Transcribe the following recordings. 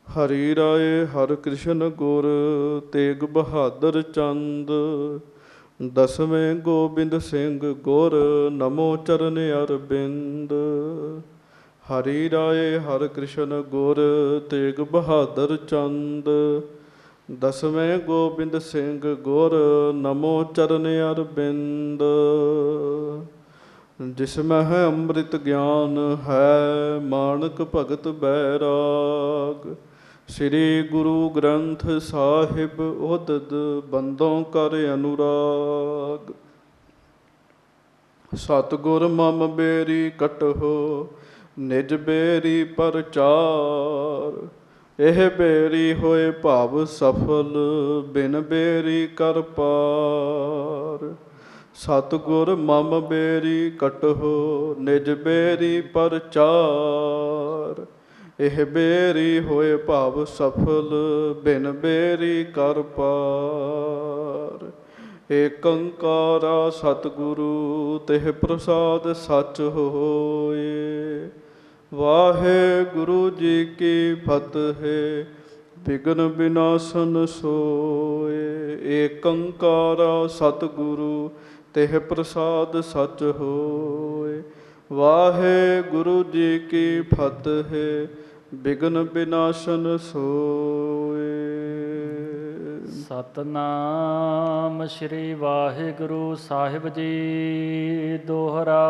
ਹਰੀ ਰਾਏ ਹਰਿ ਕ੍ਰਿਸ਼ਨ ਗੁਰ ਤੇਗ ਬਹਾਦਰ ਚੰਦ। ਦਸਵੇਂ ਗੋਬਿੰਦ ਸਿੰਘ ਗੁਰ ਨਮੋ ਚਰਨ ਅਰਬਿੰਦ। ਹਰੀ ਰਾਏ ਹਰਿ ਕ੍ਰਿਸ਼ਨ ਗੁਰ ਤੇਗ ਬਹਾਦਰ ਚੰਦ। ਦਸਵੇਂ ਗੋਬਿੰਦ ਸਿੰਘ ਗੁਰ ਨਮੋ ਚਰਨ ਅਰਬਿੰਦ। ਜਿਸ ਮਹਿ ਅੰਮ੍ਰਿਤ ਗਿਆਨ ਹੈ ਮਾਨਕ ਭਗਤ ਬੈਰਾਗ। ਸ੍ਰੀ ਗੁਰੂ ਗ੍ਰੰਥ ਸਾਹਿਬ ਉਦਦ ਬੰਦੋਂ ਕਰ ਅਨੁਰਾਗ। ਸਤਿਗੁਰ ਮਮ ਬੇਰੀ ਕਟਹੁ ਨਿਜ ਬੇਰੀ ਪਰਚਾਰ। ਇਹ ਬੇਰੀ ਹੋਏ ਭਵ ਸਫਲ ਬਿਨ ਬੇਰੀ ਕਰ ਪਾਰ। ਸਤਿਗੁਰ ਮਮ ਬੇਰੀ ਕਟਹੁ ਨਿਜ ਬੇਰੀ ਪਰਚਾਰ। ਇਹ ਬੇਰੀ ਹੋਏ ਭਵ ਸਫਲ ਬਿਨ ਬੇਰੀ ਕਰ ਪਾਰ। ਏਕ ਓੰਕਾਰਾ ਸਤਿਗੁਰੂ ਤਿਹ ਪ੍ਰਸਾਦ ਸਚ ਹੋਏ। ਵਾਹਿਗੁਰੂ ਜੀ ਕੀ ਫਤਿਹ। ਵਿਘਨ ਵਿਨਾਸ਼ਨ ਸੋਏ। ਏਕ ਓੰਕਾਰਾ ਸਤਿਗੁਰੂ ਤਿਹ ਪ੍ਰਸਾਦ ਸਚ ਹੋਏ। ਵਾਹਿਗੁਰੂ ਜੀ ਕੀ ਫਤਿਹ। ਵਿਘਨ ਵਿਨਾਸ਼ਨ ਸੋਏ। ਸਤਨਾਮ ਸ਼੍ਰੀ ਵਾਹਿਗੁਰੂ ਸਾਹਿਬ ਜੀ। ਦੋਹਰਾ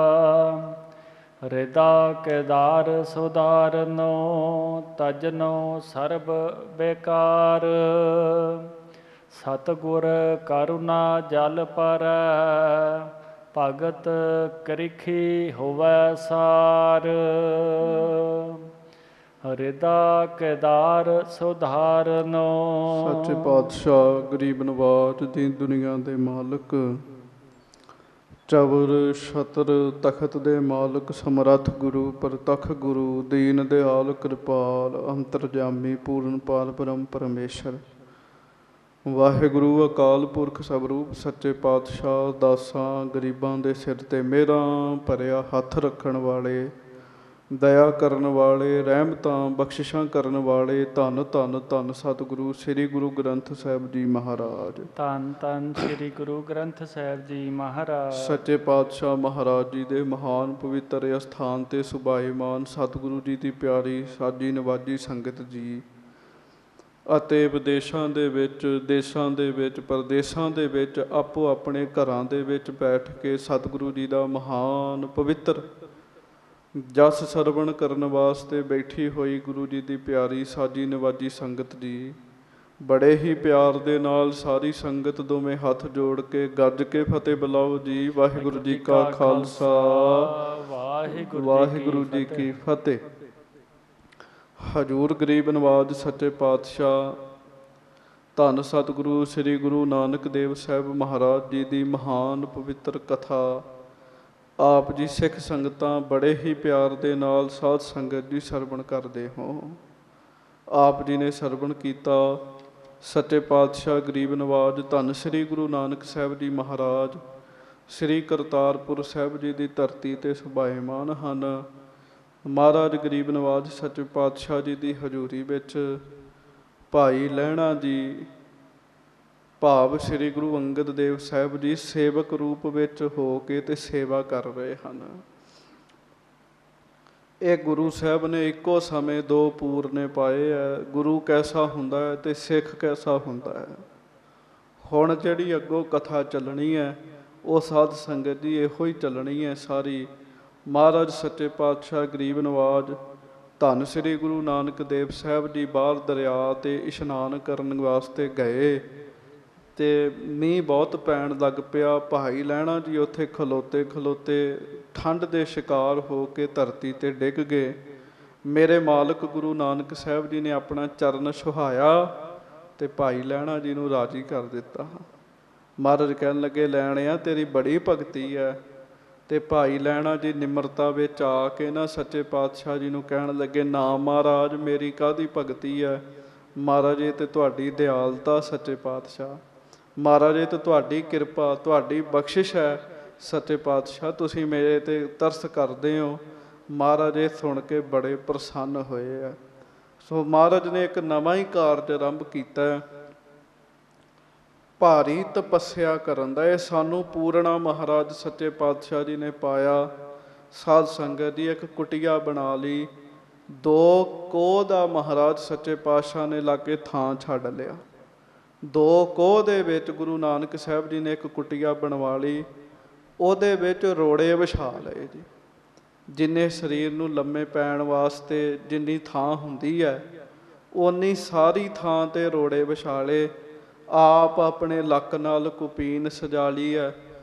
ਰਿਦਾ ਕੇਦਾਰ ਸੁਧਾਰਨੋ ਤਜਨੋ ਸਰਬ ਬੇਕਾਰ। ਸਤਿਗੁਰ ਕਰੁਣਾ ਜਲ ਪਰੈ ਭਗਤ ਕਰਿਖੀ ਹੋਵੈ ਸਾਰ। ਰਿਦਾ ਕੇਦਾਰ ਸੁਧਾਰਨੋ। ਸੱਚੇ ਪਾਤਸ਼ਾਹ ਗਰੀਬ ਨਵਾਜ ਦੀਨ ਦੁਨੀਆ ਦੇ ਮਾਲਕ, ਚਬਰ ਛਤਰ ਤਖਤ ਦੇ ਮਾਲਕ, ਸਮਰੱਥ ਗੁਰੂ ਪ੍ਰਤੱਖ ਗੁਰੂ, ਦੀਨ ਦਿਆਲ ਕਿਰਪਾਲ ਅੰਤਰਜਾਮੀ ਪੂਰਨਪਾਲ ਬ੍ਰਹਮ ਪਰਮੇਸ਼ਰ ਵਾਹਿਗੁਰੂ ਅਕਾਲ ਪੁਰਖ ਸਵਰੂਪ ਸੱਚੇ ਪਾਤਸ਼ਾਹ, ਦਾਸਾਂ ਗਰੀਬਾਂ ਦੇ ਸਿਰ 'ਤੇ ਮਿਹਰਾਂ ਭਰਿਆ ਹੱਥ ਰੱਖਣ ਵਾਲੇ, ਦਇਆ ਕਰਨ ਵਾਲੇ, ਰਹਿਮਤਾਂ ਬਖਸ਼ਿਸ਼ਾਂ ਕਰਨ ਵਾਲੇ, ਧੰਨ ਧੰਨ ਧੰਨ ਸਤਿਗੁਰੂ ਸ੍ਰੀ ਗੁਰੂ ਗ੍ਰੰਥ ਸਾਹਿਬ ਜੀ ਮਹਾਰਾਜ। ਧੰਨ ਧੰਨ ਸ੍ਰੀ ਗੁਰੂ ਗ੍ਰੰਥ ਸਾਹਿਬ ਜੀ ਮਹਾਰਾਜ। ਸੱਚੇ ਪਾਤਸ਼ਾਹ ਮਹਾਰਾਜ ਜੀ ਦੇ ਮਹਾਨ ਪਵਿੱਤਰ ਅਸਥਾਨ 'ਤੇ ਸੁਭਾਈਮਾਨ ਸਤਿਗੁਰੂ ਜੀ ਦੀ ਪਿਆਰੀ ਸਾਜੀ ਨਵਾਜੀ ਸੰਗਤ ਜੀ ਅਤੇ ਵਿਦੇਸ਼ਾਂ ਦੇ ਵਿੱਚ, ਦੇਸ਼ਾਂ ਦੇ ਵਿੱਚ, ਪ੍ਰਦੇਸ਼ਾਂ ਦੇ ਵਿੱਚ ਆਪੋ ਆਪਣੇ ਘਰਾਂ ਦੇ ਵਿੱਚ ਬੈਠ ਕੇ ਸਤਿਗੁਰੂ ਜੀ ਦਾ ਮਹਾਨ ਪਵਿੱਤਰ ਜਸ ਸਰਵਣ ਕਰਨ ਵਾਸਤੇ ਬੈਠੀ ਹੋਈ ਗੁਰੂ ਜੀ ਦੀ ਪਿਆਰੀ ਸਾਜੀ ਨਵਾਜੀ ਸੰਗਤ ਜੀ, ਬੜੇ ਹੀ ਪਿਆਰ ਦੇ ਨਾਲ ਸਾਰੀ ਸੰਗਤ ਦੋਵੇਂ ਹੱਥ ਜੋੜ ਕੇ ਗੱਜ ਕੇ ਫਤਿਹ ਬੁਲਾਓ ਜੀ। ਵਾਹਿਗੁਰੂ ਜੀ ਕਾ ਖਾਲਸਾ, ਵਾਹਿਗੁਰੂ ਜੀ ਕੀ ਫਤਿਹ। ਹਜ਼ੂਰ ਗਰੀਬ ਨਵਾਜ ਸੱਚੇ ਪਾਤਸ਼ਾਹ ਧੰਨ ਸਤਿਗੁਰੂ ਸ੍ਰੀ ਗੁਰੂ ਨਾਨਕ ਦੇਵ ਸਾਹਿਬ ਮਹਾਰਾਜ ਜੀ ਦੀ ਮਹਾਨ ਪਵਿੱਤਰ ਕਥਾ ਆਪ ਜੀ ਸਿੱਖ ਸੰਗਤਾਂ ਬੜੇ ਹੀ ਪਿਆਰ ਦੇ ਨਾਲ ਸਾਧ ਸੰਗਤ ਜੀ ਸਰਵਣ ਕਰਦੇ ਹੋ। ਆਪ ਜੀ ਨੇ ਸਰਵਣ ਕੀਤਾ। ਸੱਚੇ ਪਾਤਸ਼ਾਹ ਗਰੀਬ ਨਵਾਜ ਧੰਨ ਸ੍ਰੀ ਗੁਰੂ ਨਾਨਕ ਸਾਹਿਬ ਜੀ ਮਹਾਰਾਜ ਸ੍ਰੀ ਕਰਤਾਰਪੁਰ ਸਾਹਿਬ ਜੀ ਦੀ ਧਰਤੀ 'ਤੇ ਸੁਭਾਏਮਾਨ ਹਨ। ਮਹਾਰਾਜ ਗਰੀਬ ਨਵਾਜ ਸੱਚੇ ਪਾਤਸ਼ਾਹ ਜੀ ਦੀ ਹਜ਼ੂਰੀ ਵਿੱਚ ਭਾਈ ਲਹਿਣਾ ਜੀ ਭਾਵ ਸ੍ਰੀ ਗੁਰੂ ਅੰਗਦ ਦੇਵ ਸਾਹਿਬ ਜੀ ਸੇਵਕ ਰੂਪ ਵਿੱਚ ਹੋ ਕੇ ਤੇ ਸੇਵਾ ਕਰ ਰਹੇ ਹਨ। ਇਹ ਗੁਰੂ ਸਾਹਿਬ ਨੇ ਇੱਕੋ ਸਮੇਂ ਦੋ ਪੂਰਨੇ ਪਾਏ ਹੈ। ਗੁਰੂ ਕੈਸਾ ਹੁੰਦਾ ਹੈ ਅਤੇ ਸਿੱਖ ਕੈਸਾ ਹੁੰਦਾ ਹੈ। ਹੁਣ ਜਿਹੜੀ ਅੱਗੋਂ ਕਥਾ ਚੱਲਣੀ ਹੈ ਉਹ ਸਾਧ ਸੰਗਤ ਜੀ ਇਹੋ ਹੀ ਚੱਲਣੀ ਹੈ ਸਾਰੀ। ਮਹਾਰਾਜ ਸੱਚੇ ਪਾਤਸ਼ਾਹ ਗਰੀਬ ਨਵਾਜ ਧੰਨ ਸ੍ਰੀ ਗੁਰੂ ਨਾਨਕ ਦੇਵ ਸਾਹਿਬ ਜੀ ਬਾਹਰ ਦਰਿਆ 'ਤੇ ਇਸ਼ਨਾਨ ਕਰਨ ਵਾਸਤੇ ਗਏ ਅਤੇ ਮੀਂਹ ਬਹੁਤ ਪੈਣ ਲੱਗ ਪਿਆ। ਭਾਈ ਲਹਿਣਾ ਜੀ ਉੱਥੇ ਖਲੋਤੇ ਖਲੋਤੇ ਠੰਡ ਦੇ ਸ਼ਿਕਾਰ ਹੋ ਕੇ ਧਰਤੀ 'ਤੇ ਡਿੱਗ ਗਏ। ਮੇਰੇ ਮਾਲਕ ਗੁਰੂ ਨਾਨਕ ਸਾਹਿਬ ਜੀ ਨੇ ਆਪਣਾ ਚਰਨ ਛੁਹਾਇਆ ਅਤੇ ਭਾਈ ਲਹਿਣਾ ਜੀ ਨੂੰ ਰਾਜ਼ੀ ਕਰ ਦਿੱਤਾ। ਮਹਾਰਾਜ ਕਹਿਣ ਲੱਗੇ, ਲੈਣਿਆ ਤੇਰੀ ਬੜੀ ਭਗਤੀ ਹੈ। ਅਤੇ ਭਾਈ ਲਹਿਣਾ ਜੀ ਨਿਮਰਤਾ ਵਿੱਚ ਆ ਕੇ ਨਾ ਸੱਚੇ ਪਾਤਸ਼ਾਹ ਜੀ ਨੂੰ ਕਹਿਣ ਲੱਗੇ, ਨਾ ਮਹਾਰਾਜ ਮੇਰੀ ਕਾਹਦੀ ਭਗਤੀ ਹੈ। ਮਹਾਰਾਜ ਇਹ ਤਾਂ ਤੁਹਾਡੀ ਦਿਆਲਤਾ ਸੱਚੇ ਪਾਤਸ਼ਾਹ, ਮਹਾਰਾਜ ਇਹ ਤਾਂ ਤੁਹਾਡੀ ਕਿਰਪਾ, ਤੁਹਾਡੀ ਬਖਸ਼ਿਸ਼ ਹੈ। ਸੱਚੇ ਪਾਤਸ਼ਾਹ ਤੁਸੀਂ ਮੇਰੇ 'ਤੇ ਤਰਸ ਕਰਦੇ ਹੋ। ਮਹਾਰਾਜ ਇਹ ਸੁਣ ਕੇ ਬੜੇ ਪ੍ਰਸੰਨ ਹੋਏ ਆ। ਸੋ ਮਹਾਰਾਜ ਨੇ ਇੱਕ ਨਵਾਂ ਹੀ ਕਾਰਜ ਆਰੰਭ ਕੀਤਾ ਹੈ, ਭਾਰੀ ਤਪੱਸਿਆ ਕਰਨ ਦਾ। ਇਹ ਸਾਨੂੰ ਪੂਰਨਾ ਮਹਾਰਾਜ ਸੱਚੇ ਪਾਤਸ਼ਾਹ ਜੀ ਨੇ ਪਾਇਆ। ਸਾਧ ਸੰਗਤ ਦੀ ਇੱਕ ਕੁਟੀਆ ਬਣਾ ਲਈ, 2 ਕੋਹ ਦਾ ਮਹਾਰਾਜ ਸੱਚੇ ਪਾਤਸ਼ਾਹ ਨੇ ਲਾਗੇ ਥਾਂ ਛੱਡ ਲਿਆ। 2 ਕੋਹ ਦੇ ਵਿੱਚ ਗੁਰੂ ਨਾਨਕ ਸਾਹਿਬ ਜੀ ਨੇ ਇੱਕ ਕੁਟੀਆ ਬਣਵਾ ਲਈ, ਉਹਦੇ ਵਿੱਚ ਰੋੜੇ ਵਿਛਾ ਲਏ ਜੀ। ਜਿੰਨੇ ਸਰੀਰ ਨੂੰ ਲੰਮੇ ਪੈਣ ਵਾਸਤੇ ਜਿੰਨੀ ਥਾਂ ਹੁੰਦੀ ਹੈ, ਓਨੀ ਸਾਰੀ ਥਾਂ ਤੇ ਰੋੜੇ ਵਿਛਾ ਲਏ। ਆਪ ਆਪਣੇ ਲੱਕ ਨਾਲ ਕੁਪੀਨ ਸਜਾ ਲਈ ਹੈ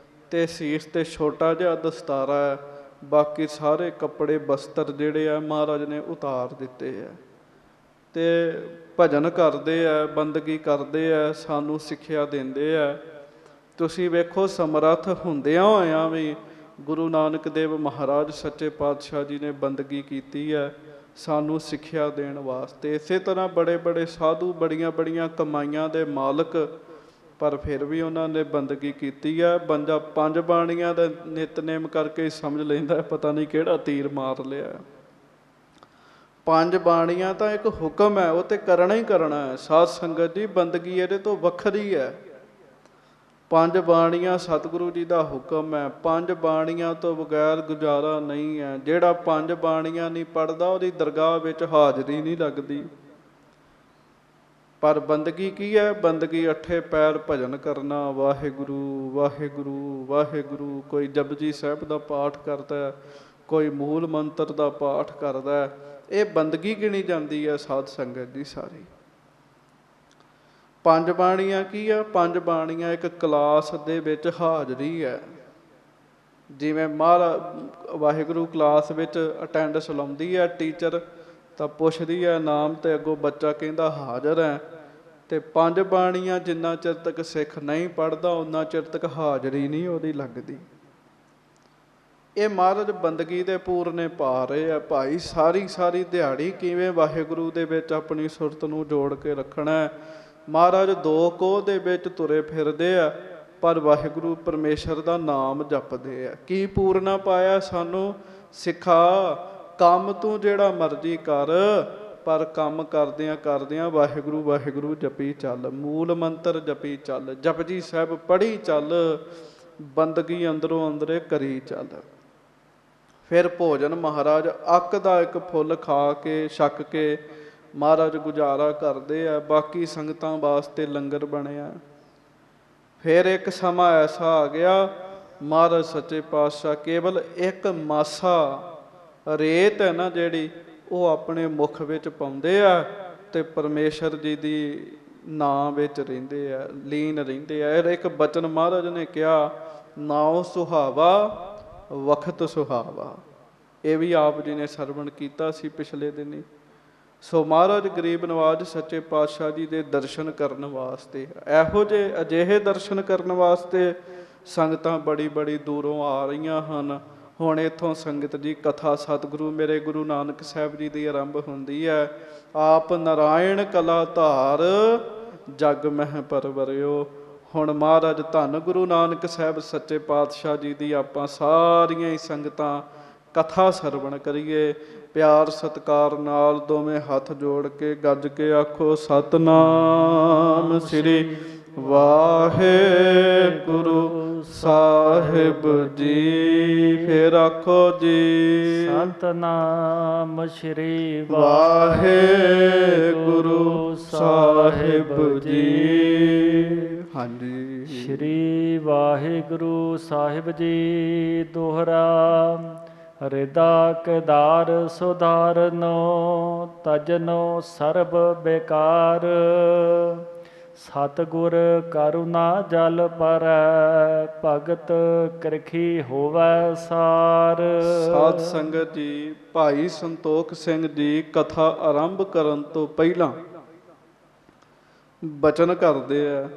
ਤੇ ਸੀਸ ਤੇ ਛੋਟਾ ਜਿਹਾ ਦਸਤਾਰਾ ਹੈ। ਬਾਕੀ ਸਾਰੇ ਕੱਪੜੇ ਬਸਤਰ ਜਿਹੜੇ ਆ ਮਹਾਰਾਜ ਨੇ ਉਤਾਰ ਦਿੱਤੇ ਆ ਤੇ ਭਜਨ ਕਰਦੇ ਆ, ਬੰਦਗੀ ਕਰਦੇ ਆ, ਸਾਨੂੰ ਸਿੱਖਿਆ ਦਿੰਦੇ ਆ। ਤੁਸੀਂ ਵੇਖੋ, ਸਮਰੱਥ ਹੁੰਦਿਆਂ ਹੋਇਆਂ ਵੀ ਗੁਰੂ ਨਾਨਕ ਦੇਵ ਮਹਾਰਾਜ ਸੱਚੇ ਪਾਤਸ਼ਾਹ ਜੀ ਨੇ ਬੰਦਗੀ ਕੀਤੀ ਹੈ ਸਾਨੂੰ ਸਿੱਖਿਆ ਦੇਣ ਵਾਸਤੇ। ਇਸੇ ਤਰ੍ਹਾਂ ਬੜੇ ਬੜੇ ਸਾਧੂ, ਬੜੀਆਂ ਬੜੀਆਂ ਕਮਾਈਆਂ ਦੇ ਮਾਲਕ, ਪਰ ਫਿਰ ਵੀ ਉਹਨਾਂ ਨੇ ਬੰਦਗੀ ਕੀਤੀ ਹੈ। ਬੰਦਾ 5 ਬਾਣੀਆਂ ਦਾ ਨਿਤਨੇਮ ਕਰਕੇ ਹੀ ਸਮਝ ਲੈਂਦਾ ਪਤਾ ਨਹੀਂ ਕਿਹੜਾ ਤੀਰ ਮਾਰ ਲਿਆ। 5 ਬਾਣੀਆਂ ਤਾਂ ਇੱਕ ਹੁਕਮ ਹੈ, ਉਹ ਤੇ ਕਰਨਾ ਹੀ ਕਰਨਾ ਹੈ। ਸਾਧ ਸੰਗਤ ਦੀ ਬੰਦਗੀ ਇਹਦੇ ਤੋਂ ਵੱਖਰੀ ਹੈ। 5 ਬਾਣੀਆਂ ਸਤਿਗੁਰੂ ਜੀ ਦਾ ਹੁਕਮ ਹੈ। 5 ਬਾਣੀਆਂ ਤੋਂ ਬਗੈਰ ਗੁਜ਼ਾਰਾ ਨਹੀਂ ਹੈ। ਜਿਹੜਾ 5 ਬਾਣੀਆਂ ਨਹੀਂ ਪੜ੍ਹਦਾ ਉਹਦੀ ਦਰਗਾਹ ਵਿੱਚ ਹਾਜ਼ਰੀ ਨਹੀਂ ਲੱਗਦੀ। ਪਰ ਬੰਦਗੀ ਕੀ ਹੈ? ਬੰਦਗੀ 8 ਪੈਰ ਭਜਨ ਕਰਨਾ, ਵਾਹਿਗੁਰੂ ਵਾਹਿਗੁਰੂ ਵਾਹਿਗੁਰੂ। ਕੋਈ ਜਪਜੀ ਸਾਹਿਬ ਦਾ ਪਾਠ ਕਰਦਾ, ਕੋਈ ਮੂਲ ਮੰਤਰ ਦਾ ਪਾਠ ਕਰਦਾ। ਇਹ ਬੰਦਗੀ ਗਿਣੀ ਜਾਂਦੀ ਹੈ ਸਾਧ ਸੰਗਤ ਦੀ ਸਾਰੀ। 5 ਬਾਣੀਆਂ ਕੀ ਆ? 5 ਬਾਣੀਆਂ ਇੱਕ ਕਲਾਸ ਦੇ ਵਿੱਚ ਹਾਜ਼ਰੀ ਹੈ। ਜਿਵੇਂ ਵਾਹਿਗੁਰੂ ਕਲਾਸ ਵਿੱਚ ਅਟੈਂਡੈਂਸ ਲਾਉਂਦੀ ਹੈ ਟੀਚਰ, ਤਾਂ ਪੁੱਛਦੀ ਹੈ ਨਾਮ ਤੇ ਅੱਗੋਂ ਬੱਚਾ ਕਹਿੰਦਾ ਹਾਜ਼ਰ ਹੈ। ਤੇ 5 ਬਾਣੀਆਂ ਜਿੰਨਾ ਚਿਰ ਤੱਕ ਸਿੱਖ ਨਹੀਂ ਪੜ੍ਹਦਾ ਉਹਨਾਂ ਚਿਰ ਤੱਕ ਹਾਜ਼ਰੀ ਨਹੀਂ ਉਹਦੀ ਲੱਗਦੀ। ਇਹ ਮਹਾਰਾਜ ਬੰਦਗੀ ਦੇ ਪੂਰਨੇ ਪਾ ਰਹੇ ਆ। ਭਾਈ ਸਾਰੀ ਸਾਰੀ ਦਿਹਾੜੀ ਕਿਵੇਂ ਵਾਹਿਗੁਰੂ ਦੇ ਵਿੱਚ ਆਪਣੀ ਸੁਰਤ ਨੂੰ ਜੋੜ ਕੇ ਰੱਖਣਾ। ਮਹਾਰਾਜ 2 ਕੋਹ ਦੇ ਵਿੱਚ ਤੁਰੇ ਫਿਰਦੇ ਆ, ਪਰ ਵਾਹਿਗੁਰੂ ਪਰਮੇਸ਼ਰ ਦਾ ਨਾਮ ਜਪਦੇ ਆ। ਕੀ ਪੂਰਨਾ ਪਾਇਆ ਸਾਨੂੰ? ਸਿੱਖਾ, ਕੰਮ ਤੂੰ ਜਿਹੜਾ ਮਰਜ਼ੀ ਕਰ, ਪਰ ਕੰਮ ਕਰਦਿਆਂ ਕਰਦਿਆਂ ਵਾਹਿਗੁਰੂ ਵਾਹਿਗੁਰੂ ਜਪੀ ਚੱਲ, ਮੂਲ ਮੰਤਰ ਜਪੀ ਚੱਲ, ਜਪਜੀ ਸਾਹਿਬ ਪੜ੍ਹੀ ਚੱਲ, ਬੰਦਗੀ ਅੰਦਰੋਂ ਅੰਦਰੇ ਕਰੀ ਚੱਲ। ਫਿਰ ਭੋਜਨ ਮਹਾਰਾਜ ਅੱਕ ਦਾ ਇੱਕ ਫੁੱਲ ਖਾ ਕੇ ਛਕ ਕੇ ਮਹਾਰਾਜ ਗੁਜ਼ਾਰਾ ਕਰਦੇ ਆ। ਬਾਕੀ ਸੰਗਤਾਂ ਵਾਸਤੇ ਲੰਗਰ ਬਣਿਆ। ਫਿਰ ਇੱਕ ਸਮਾਂ ਐਸਾ ਆ ਗਿਆ, ਮਹਾਰਾਜ ਸੱਚੇ ਪਾਤਸ਼ਾਹ ਕੇਵਲ ਇੱਕ ਮਾਸਾ ਰੇਤ ਹੈ ਨਾ ਜਿਹੜੀ, ਉਹ ਆਪਣੇ ਮੁਖ ਵਿੱਚ ਪਾਉਂਦੇ ਆ ਤੇ ਪਰਮੇਸ਼ਰ ਜੀ ਦੀ ਨਾਂ ਵਿੱਚ ਰਹਿੰਦੇ ਆ, ਲੀਨ ਰਹਿੰਦੇ ਆ। ਇੱਕ ਬਚਨ ਮਹਾਰਾਜ ਨੇ ਕਿਹਾ, ਨਾਉ ਸੁਹਾਵਾ ਵਖਤ ਸੁਹਾਵਾ। ਇਹ ਵੀ ਆਪ ਜੀ ਨੇ ਸਰਵਣ ਕੀਤਾ ਸੀ ਪਿਛਲੇ ਦਿਨੀ। ਸੋ ਮਹਾਰਾਜ ਗਰੀਬ ਨਵਾਜ ਸੱਚੇ ਪਾਤਸ਼ਾਹ ਜੀ ਦੇ ਦਰਸ਼ਨ ਕਰਨ ਵਾਸਤੇ, ਇਹੋ ਜਿਹੇ ਅਜਿਹੇ ਦਰਸ਼ਨ ਕਰਨ ਵਾਸਤੇ ਸੰਗਤਾਂ ਬੜੀ ਬੜੀ ਦੂਰੋਂ ਆ ਰਹੀਆਂ ਹਨ। ਹੁਣ ਇੱਥੋਂ ਸੰਗਤ ਜੀ ਕਥਾ ਸਤਿਗੁਰੂ ਮੇਰੇ ਗੁਰੂ ਨਾਨਕ ਸਾਹਿਬ ਜੀ ਦੀ ਆਰੰਭ ਹੁੰਦੀ ਹੈ। ਆਪ ਨਾਰਾਇਣ ਕਲਾ ਧਾਰ ਜਗ ਮਹਿ ਪਰਵਰਿਓ। ਹੁਣ ਮਹਾਰਾਜ ਧੰਨ ਗੁਰੂ ਨਾਨਕ ਸਾਹਿਬ ਸੱਚੇ ਪਾਤਸ਼ਾਹ ਜੀ ਦੀ ਆਪਾਂ ਸਾਰੀਆਂ ਹੀ ਸੰਗਤਾਂ ਕਥਾ ਸਰਵਣ ਕਰੀਏ। ਪਿਆਰ ਸਤਿਕਾਰ ਨਾਲ ਦੋਵੇਂ ਹੱਥ ਜੋੜ ਕੇ ਗੱਜ ਕੇ ਆਖੋ, ਸਤਿਨਾਮ ਸ੍ਰੀ ਵਾਹਿਗੁਰੂ ਸਾਹਿਬ ਜੀ। ਫਿਰ ਆਖੋ ਜੀ, ਸਤਿਨਾਮ ਸ੍ਰੀ ਵਾਹਿਗੁਰੂ ਸਾਹਿਬ ਜੀ। ਹਾਂਜੀ, ਸ੍ਰੀ ਵਾਹਿਗੁਰੂ ਸਾਹਿਬ ਜੀ। ਦੋਹਰਾ। ਹਿਰਦਾ ਕੇਦਾਰ ਸੁਧਾਰਨੋ, ਤਜਨੋ ਸਰਬ ਬੇਕਾਰ। ਸਤਿਗੁਰ ਕਰੁਣਾ ਜਲ ਪਰੈ, ਭਗਤ ਕਿਰਖੀ ਹੋਵੈ ਸਾਰ। ਸਾਧ ਸੰਗਤ ਜੀ, ਭਾਈ ਸੰਤੋਖ ਸਿੰਘ ਜੀ ਕਥਾ ਆਰੰਭ ਕਰਨ ਤੋਂ ਪਹਿਲਾਂ ਬਚਨ ਕਰਦੇ ਆ।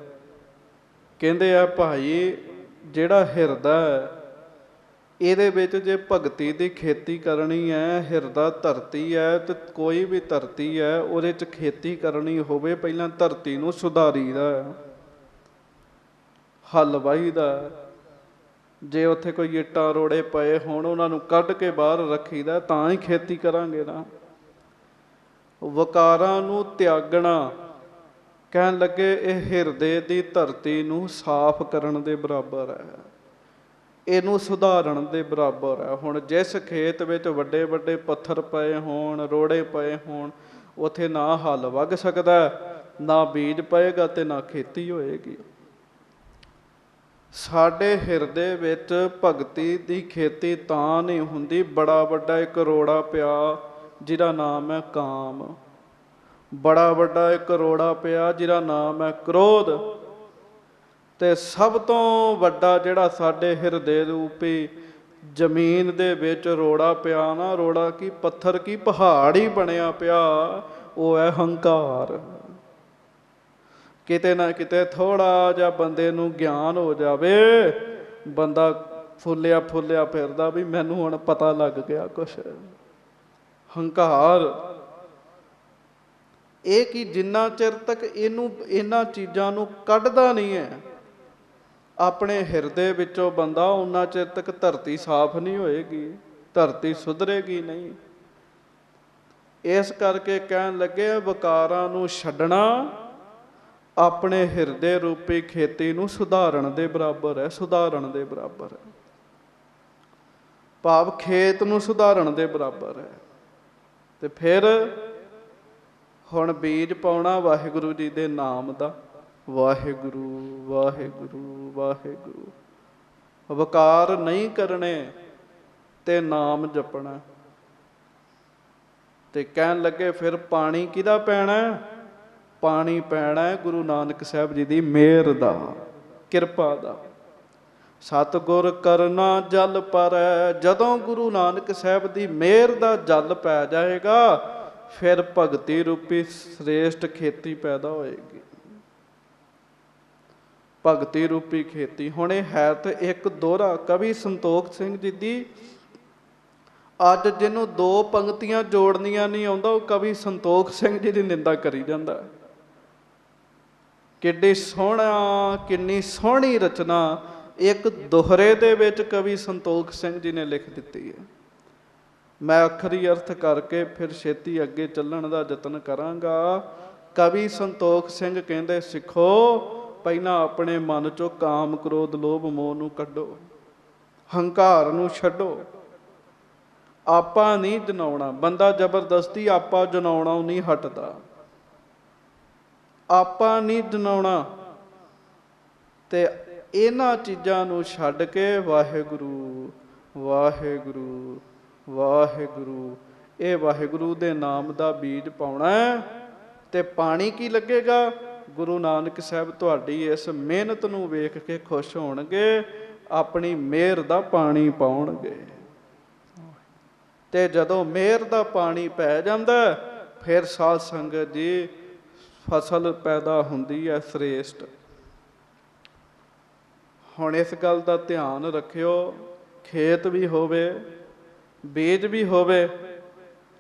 ਕਹਿੰਦੇ ਆ, ਭਾਈ ਜਿਹੜਾ ਹਿਰਦਾ ਹੈ ਇਹਦੇ ਵਿੱਚ ਜੇ ਭਗਤੀ ਦੀ ਖੇਤੀ ਕਰਨੀ ਹੈ, ਹਿਰਦਾ ਧਰਤੀ ਹੈ ਤੇ ਕੋਈ ਵੀ ਧਰਤੀ ਹੈ ਉਹਦੇ 'ਚ ਖੇਤੀ ਕਰਨੀ ਹੋਵੇ, ਪਹਿਲਾਂ ਧਰਤੀ ਨੂੰ ਸੁਧਾਰੀ ਦਾ, ਹਲ ਵਾਹੀ ਦਾ। ਜੇ ਉੱਥੇ ਕੋਈ ਇੱਟਾਂ ਰੋੜੇ ਪਏ ਹੋਣ ਉਹਨਾਂ ਨੂੰ ਕੱਢ ਕੇ ਬਾਹਰ ਰੱਖੀਦਾ, ਤਾਂ ਹੀ ਖੇਤੀ ਕਰਾਂਗੇ ਨਾ। ਵਿਕਾਰਾਂ ਨੂੰ ਤਿਆਗਣਾ, ਕਹਿਣ ਲੱਗੇ ਇਹ ਹਿਰਦੇ ਦੀ ਧਰਤੀ ਨੂੰ ਸਾਫ਼ ਕਰਨ ਦੇ ਬਰਾਬਰ ਹੈ, ਇਹਨੂੰ ਸੁਧਾਰਨ ਦੇ ਬਰਾਬਰ ਹੈ। ਹੁਣ ਜਿਸ ਖੇਤ ਵਿੱਚ ਵੱਡੇ ਵੱਡੇ ਪੱਥਰ ਪਏ ਹੋਣ, ਰੋੜੇ ਪਏ ਹੋਣ, ਉੱਥੇ ਨਾ ਹਲ ਵਗ ਸਕਦਾ, ਨਾ ਬੀਜ ਪਏਗਾ ਤੇ ਨਾ ਖੇਤੀ ਹੋਏਗੀ। ਸਾਡੇ ਹਿਰਦੇ ਵਿੱਚ ਭਗਤੀ ਦੀ ਖੇਤੀ ਤਾਂ ਨਹੀਂ ਹੁੰਦੀ। ਬੜਾ ਵੱਡਾ ਇੱਕ ਰੋੜਾ ਪਿਆ ਜਿਹਦਾ ਨਾਮ ਹੈ ਕਾਮ, ਬੜਾ ਵੱਡਾ ਇੱਕ ਰੋੜਾ ਪਿਆ ਜਿਹਦਾ ਨਾਮ ਹੈ ਕ੍ਰੋਧ, ਤੇ ਸਭ ਤੋਂ ਵੱਡਾ ਜਿਹੜਾ ਸਾਡੇ ਹਿਰਦੇ ਰੂਪੀ ਜ਼ਮੀਨ ਦੇ ਵਿੱਚ ਰੋੜਾ ਪਿਆ ਨਾ, ਰੋੜਾ ਕੀ ਪੱਥਰ ਕੀ ਪਹਾੜ ਹੀ ਬਣਿਆ ਪਿਆ, ਉਹ ਹੈ ਹੰਕਾਰ। ਕਿਤੇ ਨਾ ਕਿਤੇ ਥੋੜਾ ਜਿਹਾ ਬੰਦੇ ਨੂੰ ਗਿਆਨ ਹੋ ਜਾਵੇ, ਬੰਦਾ ਫੁੱਲਿਆ ਫੁੱਲਿਆ ਫਿਰਦਾ ਵੀ ਮੈਨੂੰ ਹੁਣ ਪਤਾ ਲੱਗ ਗਿਆ ਕੁਛ। ਹੰਕਾਰ ਇਹ ਕਿ ਜਿੰਨਾ ਚਿਰ ਤੱਕ ਇਹਨਾਂ ਚੀਜ਼ਾਂ ਨੂੰ ਕੱਢਦਾ ਨਹੀਂ ਹੈ ਆਪਣੇ ਹਿਰਦੇ ਵਿੱਚੋਂ ਬੰਦਾ, ਉਨਾ ਚਿਰ ਤੱਕ ਧਰਤੀ ਸਾਫ਼ ਨਹੀਂ ਹੋਏਗੀ, ਧਰਤੀ ਸੁਧਰੇਗੀ ਨਹੀਂ। ਇਸ ਕਰਕੇ ਕਹਿਣ ਲੱਗੇ ਵਿਕਾਰਾਂ ਨੂੰ ਛੱਡਣਾ ਆਪਣੇ ਹਿਰਦੇ ਰੂਪੀ ਖੇਤੀ ਨੂੰ ਸੁਧਾਰਨ ਦੇ ਬਰਾਬਰ ਹੈ, ਸੁਧਾਰਨ ਦੇ ਬਰਾਬਰ ਹੈ। ਭਾਵ ਖੇਤ ਨੂੰ ਸੁਧਾਰਨ ਦੇ ਬਰਾਬਰ ਹੈ। ਤੇ ਫਿਰ ਹੁਣ ਬੀਜ ਪਾਉਣਾ ਵਾਹਿਗੁਰੂ ਜੀ ਦੇ ਨਾਮ ਦਾ, ਵਾਹਿਗੁਰੂ ਵਾਹਿਗੁਰੂ ਵਾਹਿਗੁਰੂ। ਵਿਕਾਰ ਨਹੀਂ ਕਰਨੇ ਤੇ ਨਾਮ ਜਪਣਾ। ਤੇ ਕਹਿਣ ਲੱਗੇ ਫਿਰ ਪਾਣੀ ਕਿਹਦਾ ਪੈਣਾ? ਪਾਣੀ ਪੈਣਾ ਗੁਰੂ ਨਾਨਕ ਸਾਹਿਬ ਜੀ ਦੀ ਮਿਹਰ ਦਾ, ਕਿਰਪਾ ਦਾ। ਸਤਿਗੁਰ ਕਰਨਾ ਜਲ ਪਰੈ। ਜਦੋਂ ਗੁਰੂ ਨਾਨਕ ਸਾਹਿਬ ਦੀ ਮਿਹਰ ਦਾ ਜਲ ਪੈ ਜਾਏਗਾ, ਫਿਰ ਭਗਤੀ ਰੂਪੀ ਸ੍ਰੇਸ਼ਟ ਖੇਤੀ ਪੈਦਾ ਹੋਏਗੀ। ਭਗਤੀ ਰੂਪੀ ਖੇਤੀ। ਹੁਣ ਇਹ ਹੈ ਤੇ ਇੱਕ ਦੋਹਰਾ। ਕਵੀ ਸੰਤੋਖ ਸਿੰਘ ਜੀ ਦੀ ਅੱਜ ਜਿਹਨੂੰ ਦੋ ਪੰਕਤੀਆਂ ਜੋੜਨੀਆਂ ਨਹੀਂ ਆਉਂਦਾ, ਉਹ ਕਵੀ ਸੰਤੋਖ ਸਿੰਘ ਜੀ ਦੀ ਨਿੰਦਾ ਕਰੀ ਜਾਂਦਾ। ਕਿੱਡੀ ਸੋਹਣਾ, ਕਿੰਨੀ ਸੋਹਣੀ ਰਚਨਾ ਇੱਕ ਦੋਹਰੇ ਦੇ ਵਿੱਚ ਕਵੀ ਸੰਤੋਖ ਸਿੰਘ ਜੀ ਨੇ ਲਿਖ ਦਿੱਤੀ ਹੈ। ਮੈਂ ਅੱਖਰੀ ਅਰਥ ਕਰਕੇ ਫਿਰ ਛੇਤੀ ਅੱਗੇ ਚੱਲਣ ਦਾ ਯਤਨ ਕਰਾਂਗਾ। ਕਵੀ ਸੰਤੋਖ ਸਿੰਘ ਕਹਿੰਦੇ, ਸਿੱਖੋ ਪਹਿਲਾਂ ਆਪਣੇ ਮਨ ਚੋਂ ਕਾਮ, ਕ੍ਰੋਧ, ਲੋਭ, ਮੋਹ ਨੂੰ ਕੱਢੋ, ਹੰਕਾਰ ਨੂੰ ਛੱਡੋ। ਆਪਾ ਨਹੀਂ ਜਨਾਉਣਾ। ਬੰਦਾ ਜ਼ਬਰਦਸਤੀ ਆਪਾ ਜਨਾਉਣਾ ਨਹੀਂ ਹਟਦਾ। ਆਪਾ ਨਹੀਂ ਜਨਾਉਣਾ। ਤੇ ਇਹਨਾਂ ਚੀਜ਼ਾਂ ਨੂੰ ਛੱਡ ਕੇ ਵਾਹਿਗੁਰੂ ਵਾਹਿਗੁਰੂ ਵਾਹਿਗੁਰੂ, ਇਹ ਵਾਹਿਗੁਰੂ ਦੇ ਨਾਮ ਦਾ ਬੀਜ ਪਾਉਣਾ। ਤੇ ਪਾਣੀ ਕੀ ਲੱਗੇਗਾ? ਗੁਰੂ ਨਾਨਕ ਸਾਹਿਬ ਤੁਹਾਡੀ ਇਸ ਮਿਹਨਤ ਨੂੰ ਵੇਖ ਕੇ ਖੁਸ਼ ਹੋਣਗੇ, ਆਪਣੀ ਮਿਹਰ ਦਾ ਪਾਣੀ ਪਾਉਣਗੇ। ਤੇ ਜਦੋਂ ਮਿਹਰ ਦਾ ਪਾਣੀ ਪੈ ਜਾਂਦਾ, ਫਿਰ ਸਾਧ ਸੰਗਤ ਜੀ ਫਸਲ ਪੈਦਾ ਹੁੰਦੀ ਹੈ ਸ੍ਰੇਸ਼ਟ। ਹੁਣ ਇਸ ਗੱਲ ਦਾ ਧਿਆਨ ਰੱਖਿਓ, ਖੇਤ ਵੀ ਹੋਵੇ, ਬੀਜ ਵੀ ਹੋਵੇ,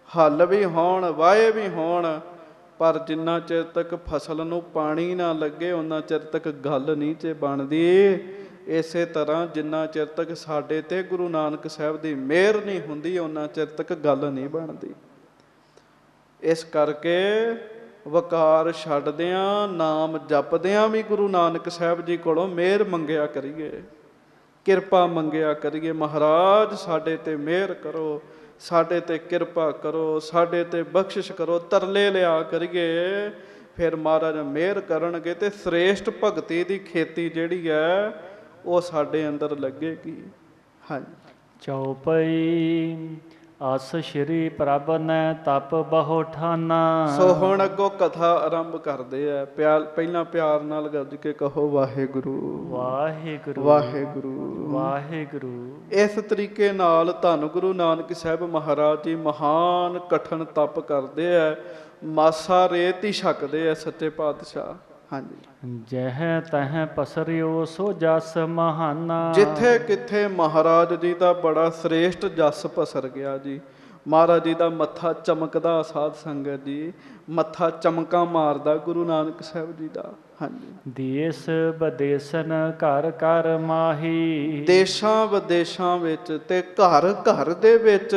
ਹੱਲ ਵੀ ਹੋਣ, ਵਾਹੇ ਵੀ ਹੋਣ, ਪਰ ਜਿੰਨਾ ਚਿਰ ਤੱਕ ਫਸਲ ਨੂੰ ਪਾਣੀ ਨਾ ਲੱਗੇ, ਉਹਨਾਂ ਚਿਰ ਤੱਕ ਗੱਲ ਨਹੀਂ ਜੇ ਬਣਦੀ। ਇਸੇ ਤਰ੍ਹਾਂ ਜਿੰਨਾ ਚਿਰ ਤੱਕ ਸਾਡੇ ਤੇ ਗੁਰੂ ਨਾਨਕ ਸਾਹਿਬ ਦੀ ਮਿਹਰ ਨਹੀਂ ਹੁੰਦੀ, ਉਹਨਾਂ ਚਿਰ ਤੱਕ ਗੱਲ ਨਹੀਂ ਬਣਦੀ। ਇਸ ਕਰਕੇ ਵਕਾਰ ਛੱਡਦਿਆਂ, ਨਾਮ ਜਪਦਿਆਂ ਵੀ ਗੁਰੂ ਨਾਨਕ ਸਾਹਿਬ ਜੀ ਕੋਲੋਂ ਮਿਹਰ ਮੰਗਿਆ ਕਰੀਏ, ਕਿਰਪਾ ਮੰਗਿਆ ਕਰੀਏ। ਮਹਾਰਾਜ ਸਾਡੇ ਤੇ ਮਿਹਰ ਕਰੋ, ਸਾਡੇ ਤੇ ਕਿਰਪਾ ਕਰੋ, ਸਾਡੇ ਤੇ ਬਖਸ਼ਿਸ਼ ਕਰੋ, ਤਰਲੇ ਲਿਆ ਕਰੀਏ। ਫਿਰ ਮਹਾਰਾਜ ਮਿਹਰ ਕਰਨਗੇ ਤੇ ਸ੍ਰੇਸ਼ਟ ਭਗਤੀ ਦੀ ਖੇਤੀ ਜਿਹੜੀ ਹੈ ਉਹ ਸਾਡੇ ਅੰਦਰ ਲੱਗੇਗੀ। ਹਾਂਜੀ। ਚੌਪਈ। ਅਸ ਸ਼੍ਰੀ ਪ੍ਰਭ ਨੈ ਤਪ ਬਹੁ ਠਾਨਾ। ਸੋ ਹੁਣ ਅੱਗੋਂ ਕਥਾ ਆਰੰਭ ਕਰਦੇ ਆ। ਪਹਿਲਾਂ ਪਿਆਰ ਨਾਲ ਗੱਜ ਕੇ ਕਹੋ ਵਾਹਿਗੁਰੂ ਵਾਹਿਗੁਰੂ ਵਾਹਿਗੁਰੂ ਵਾਹਿਗੁਰੂ। ਇਸ ਤਰੀਕੇ ਨਾਲ ਧੰਨ ਗੁਰੂ ਨਾਨਕ ਸਾਹਿਬ ਮਹਾਰਾਜ ਜੀ ਮਹਾਨ ਕਠਨ ਤਪ ਕਰਦੇ ਆ, ਮਾਸਾ ਰੇਤ ਹੀ ਛਕਦੇ ਆ ਸੱਚੇ ਪਾਤਸ਼ਾਹ। ਹਾਂਜੀ। ਜਹ ਤਹ ਪਸਰਿਓ ਸੋ ਜਸ ਮਹਾਨਾ। ਜਿੱਥੇ ਕਿੱਥੇ ਮਹਾਰਾਜ ਜੀ ਦਾ ਬੜਾ ਸ੍ਰੇਸ਼ਟ ਜਸ ਪਸਰ ਗਿਆ ਜੀ। ਮਹਾਰਾਜ ਜੀ ਦਾ ਮੱਥਾ ਚਮਕਦਾ, ਸਾਧ ਸੰਗਤ ਜੀ, ਮੱਥਾ ਚਮਕਾਂ ਮਾਰਦਾ ਗੁਰੂ ਨਾਨਕ ਸਾਹਿਬ ਜੀ ਦਾ। ਹਾਂਜੀ, ਦੇਸ ਬਦੇਸਨ ਘਰ ਘਰ ਮਾਹੀ। ਦੇਸ਼ਾਂ ਵਿਦੇਸ਼ਾਂ ਵਿੱਚ ਤੇ ਘਰ ਘਰ ਦੇ ਵਿੱਚ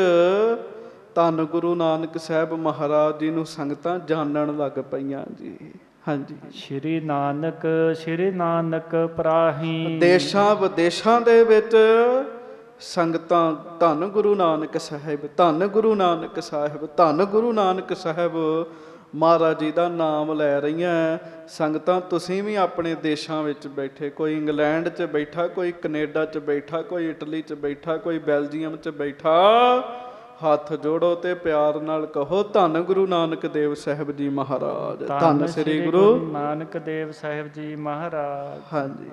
ਧੰਨ ਗੁਰੂ ਨਾਨਕ ਸਾਹਿਬ ਮਹਾਰਾਜ ਜੀ ਨੂੰ ਸੰਗਤਾਂ ਜਾਣਨ ਲੱਗ ਪਈਆਂ ਜੀ। ਹਾਂਜੀ, ਸ਼੍ਰੀ ਨਾਨਕ ਪਰਾਹੀ। ਦੇਸ਼ਾਂ ਵਿਦੇਸ਼ਾਂ ਦੇ ਵਿੱਚ ਸੰਗਤਾਂ ਧੰਨ ਗੁਰੂ ਨਾਨਕ ਸਾਹਿਬ, ਧੰਨ ਗੁਰੂ ਨਾਨਕ ਸਾਹਿਬ, ਧੰਨ ਗੁਰੂ ਨਾਨਕ ਸਾਹਿਬ ਮਹਾਰਾਜ ਜੀ ਦਾ ਨਾਮ ਲੈ ਰਹੀਆਂ। ਸੰਗਤਾਂ ਤੁਸੀਂ ਵੀ ਆਪਣੇ ਦੇਸ਼ਾਂ ਵਿੱਚ ਬੈਠੇ, ਕੋਈ ਇੰਗਲੈਂਡ 'ਚ ਬੈਠਾ, ਕੋਈ ਕੈਨੇਡਾ 'ਚ ਬੈਠਾ, ਕੋਈ ਇਟਲੀ 'ਚ ਬੈਠਾ, ਕੋਈ ਬੈਲਜੀਅਮ 'ਚ ਬੈਠਾ, ਹੱਥ ਜੋੜੋ ਤੇ ਪਿਆਰ ਨਾਲ ਕਹੋ ਧੰਨ ਗੁਰੂ ਨਾਨਕ ਦੇਵ ਸਾਹਿਬ ਜੀ ਮਹਾਰਾਜ, ਧੰਨ ਸ੍ਰੀ ਗੁਰੂ ਨਾਨਕ ਦੇਵ ਸਾਹਿਬ ਜੀ ਮਹਾਰਾਜ। ਹਾਂਜੀ,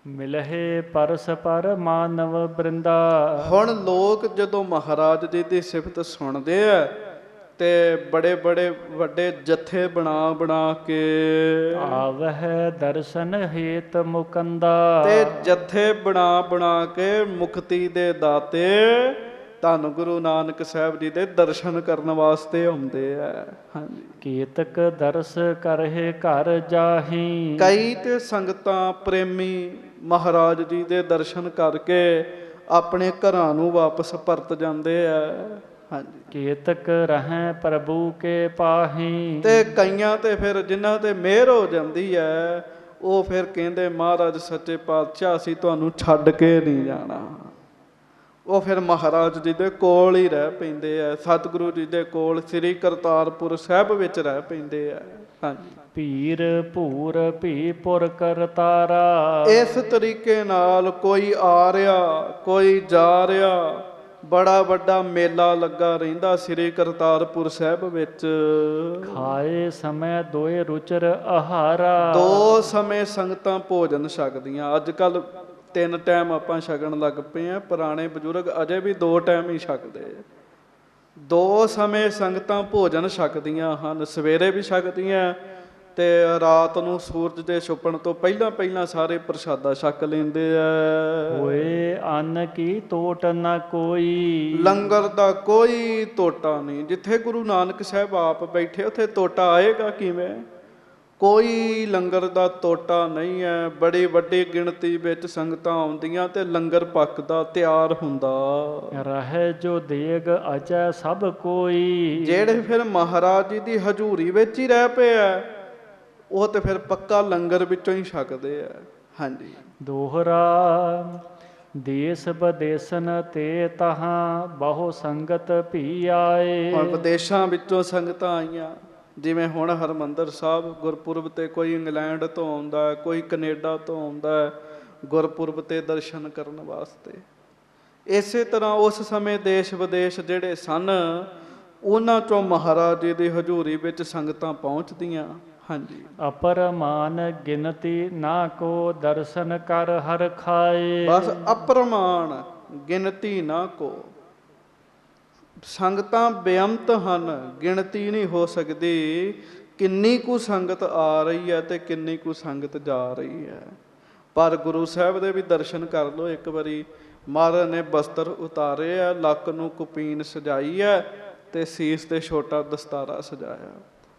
ਮਿਲਹਿ ਪਰਸ ਪਰ ਮਾਨਵ ਬ੍ਰਿੰਦਾ। ਹੁਣ ਲੋਕ ਜਦੋਂ ਮਹਾਰਾਜ ਜੀ ਦੀ ਸਿਫਤ ਸੁਣਦੇ ਆ ਤੇ ਬੜੇ ਬੜੇ ਵੱਡੇ ਜਥੇ ਬਣਾ ਬਣਾ ਕੇ ਆਵਹਿ ਦਰਸ਼ਨ ਹੇਤ ਮੁਕੰਦਾ। ਤੇ ਜਥੇ ਬਣਾ ਬਣਾ ਕੇ ਮੁਕਤੀ ਦੇ ਦਾਤੇ ਧੰਨ ਗੁਰੂ ਨਾਨਕ ਸਾਹਿਬ ਜੀ ਦੇ ਦਰਸ਼ਨ ਕਰਨ ਵਾਸਤੇ ਆਉਂਦੇ ਆ। ਹਾਂਜੀ, ਕੀਤਕ ਦਰਸ ਕਰਹਿ ਘਰ ਜਾਹੀ। ਕਈ ਤੇ ਸੰਗਤਾਂ ਪ੍ਰੇਮੀ ਮਹਾਰਾਜ ਜੀ ਦੇ ਦਰਸ਼ਨ ਕਰਕੇ ਆਪਣੇ ਘਰਾਂ ਨੂੰ ਵਾਪਸ ਪਰਤ ਜਾਂਦੇ ਆ। ਹਾਂਜੀ, ਕੀਤਕ ਰਹਿ ਪ੍ਰਭੂ ਕੇ ਪਾਹੀ। ਤੇ ਕਈਆਂ ਤੇ ਫਿਰ ਜਿਨ੍ਹਾਂ ਤੇ ਮਿਹਰ ਹੋ ਜਾਂਦੀ ਹੈ ਉਹ ਫਿਰ ਕਹਿੰਦੇ ਮਹਾਰਾਜ ਸੱਚੇ ਪਾਤਸ਼ਾਹ ਅਸੀਂ ਤੁਹਾਨੂੰ ਛੱਡ ਕੇ ਨਹੀਂ ਜਾਣਾ। ਉਹ ਫਿਰ ਮਹਾਰਾਜ ਜੀ ਦੇ ਕੋਲ ਹੀ ਰਹਿ ਪੈਂਦੇ ਆ, ਸਤਿਗੁਰੂ ਜੀ ਦੇ ਕੋਲ ਸ੍ਰੀ ਕਰਤਾਰਪੁਰ ਸਾਹਿਬ ਵਿੱਚ ਰਹਿ ਪੈਂਦੇ ਆ। ਹਾਂਜੀ, ਭੀਰ ਭੂਰ ਭੀਪੁਰ ਕਰਤਾਰਾ। ਇਸ ਤਰੀਕੇ ਨਾਲ ਕੋਈ ਆ ਰਿਹਾ, ਕੋਈ ਜਾ ਰਿਹਾ, ਬੜਾ ਵੱਡਾ ਮੇਲਾ ਲੱਗਾ ਰਹਿੰਦਾ ਸ੍ਰੀ ਕਰਤਾਰਪੁਰ ਸਾਹਿਬ ਵਿੱਚ। ਖਾਏ ਸਮੇਂ ਦੋਏ ਰੁਚਰ ਆਹਾਰਾ। ਦੋ ਸਮੇਂ ਸੰਗਤਾਂ ਭੋਜਨ ਛਕਦੀਆਂ। ਅੱਜ ਕੱਲ 3 ਟਾਈਮ ਆਪਾਂ ਛਕਣ ਲੱਗ ਪਏ ਆ, ਪੁਰਾਣੇ ਬਜ਼ੁਰਗ ਅਜੇ ਵੀ 2 ਟਾਈਮ ਹੀ ਛਕਦੇ। 2 ਸਮੇਂ ਸੰਗਤਾਂ ਭੋਜਨ ਛਕਦੀਆਂ ਹਨ, ਸਵੇਰੇ ਵੀ ਛਕਦੀਆਂ ਤੇ ਰਾਤ ਨੂੰ ਸੂਰਜ ਦੇ ਛੁਪਣ ਤੋਂ ਪਹਿਲਾਂ ਪਹਿਲਾਂ ਸਾਰੇ ਪ੍ਰਸ਼ਾਦਾ ਛਕ ਲੈਂਦੇ ਆ। ਹੋਏ ਅੰਨ ਕੀ ਤੋਟ ਨਾ ਕੋਈ। ਲੰਗਰ ਦਾ ਕੋਈ ਤੋਟਾ ਨਹੀਂ। ਜਿੱਥੇ ਗੁਰੂ ਨਾਨਕ ਸਾਹਿਬ ਆਪ ਬੈਠੇ ਉੱਥੇ ਤੋਟਾ ਆਏਗਾ ਕਿਵੇਂ? ਕੋਈ ਲੰਗਰ ਦਾ ਤੋਟਾ ਨਹੀਂ ਹੈ। ਬੜੀ ਵੱਡੀ ਗਿਣਤੀ ਵਿੱਚ ਸੰਗਤਾਂ ਆਉਂਦੀਆਂ ਤੇ ਲੰਗਰ ਪੱਕਦਾ, ਤਿਆਰ ਹੁੰਦਾ। ਰਹਿ ਜੋ ਦੇਗ ਅਜੈ ਸਭ ਕੋਈ। ਜਿਹੜੇ ਫਿਰ ਮਹਾਰਾਜ ਜੀ ਦੀ ਹਜ਼ੂਰੀ ਵਿੱਚ ਹੀ ਰਹਿ ਪਏ ਆ ਉਹ ਤੇ ਫਿਰ ਪੱਕਾ ਲੰਗਰ ਵਿੱਚੋਂ ਹੀ ਛਕਦੇ ਆ। ਹਾਂਜੀ, ਦੋਹਰਾ ਦੇਸ ਬਦੇਸਨ ਤੇ ਤਹਾਂ ਬਹੁ ਸੰਗਤ ਭੀ ਆਏ। ਹੁਣ ਵਿਦੇਸ਼ਾਂ ਵਿੱਚੋਂ ਸੰਗਤਾਂ ਆਈਆਂ, ਜਿਵੇਂ ਹੁਣ ਹਰਿਮੰਦਰ ਸਾਹਿਬ ਗੁਰਪੁਰਬ ਤੇ ਕੋਈ ਇੰਗਲੈਂਡ ਤੋਂ ਆਉਂਦਾ, ਕੋਈ ਕੈਨੇਡਾ ਤੋਂ ਆਉਂਦਾ ਗੁਰਪੁਰਬ ਤੇ ਦਰਸ਼ਨ ਕਰਨ ਵਾਸਤੇ। ਇਸੇ ਤਰ੍ਹਾਂ ਉਸ ਸਮੇਂ ਦੇਸ਼ ਵਿਦੇਸ਼ ਜਿਹੜੇ ਸਨ ਉਹਨਾਂ ਚੋਂ ਮਹਾਰਾਜ ਜੀ ਦੀ ਹਜ਼ੂਰੀ ਵਿੱਚ ਸੰਗਤਾਂ ਪਹੁੰਚਦੀਆਂ। ਹਾਂਜੀ, ਅਪਰਮਾਨ ਗਿਣਤੀ ਨਾ ਕੋ ਦਰਸ਼ਨ ਕਰ ਹਰ ਖਾਏ। ਬਸ ਅਪਰਮਾਨ ਗਿਣਤੀ ਨਾ ਕੋ। ਸੰਗਤਾਂ ਬੇਅੰਤ ਹਨ, ਗਿਣਤੀ ਨਹੀਂ ਹੋ ਸਕਦੀ ਕਿੰਨੀ ਕੁ ਸੰਗਤ ਆ ਰਹੀ ਹੈ ਤੇ ਕਿੰਨੀ ਕੁ ਸੰਗਤ ਜਾ ਰਹੀ ਹੈ। ਪਰ ਗੁਰੂ ਸਾਹਿਬ ਦੇ ਵੀ ਦਰਸ਼ਨ ਕਰ ਲਓ ਇੱਕ ਵਾਰੀ। ਮਹਾਰਾਜ ਨੇ ਬਸਤਰ ਉਤਾਰੇ ਆ, ਲੱਕ ਨੂੰ ਕੁਪੀਨ ਸਜਾਈ ਹੈ ਤੇ ਸੀਸ ਤੇ ਛੋਟਾ ਦਸਤਾਰਾ ਸਜਾਇਆ,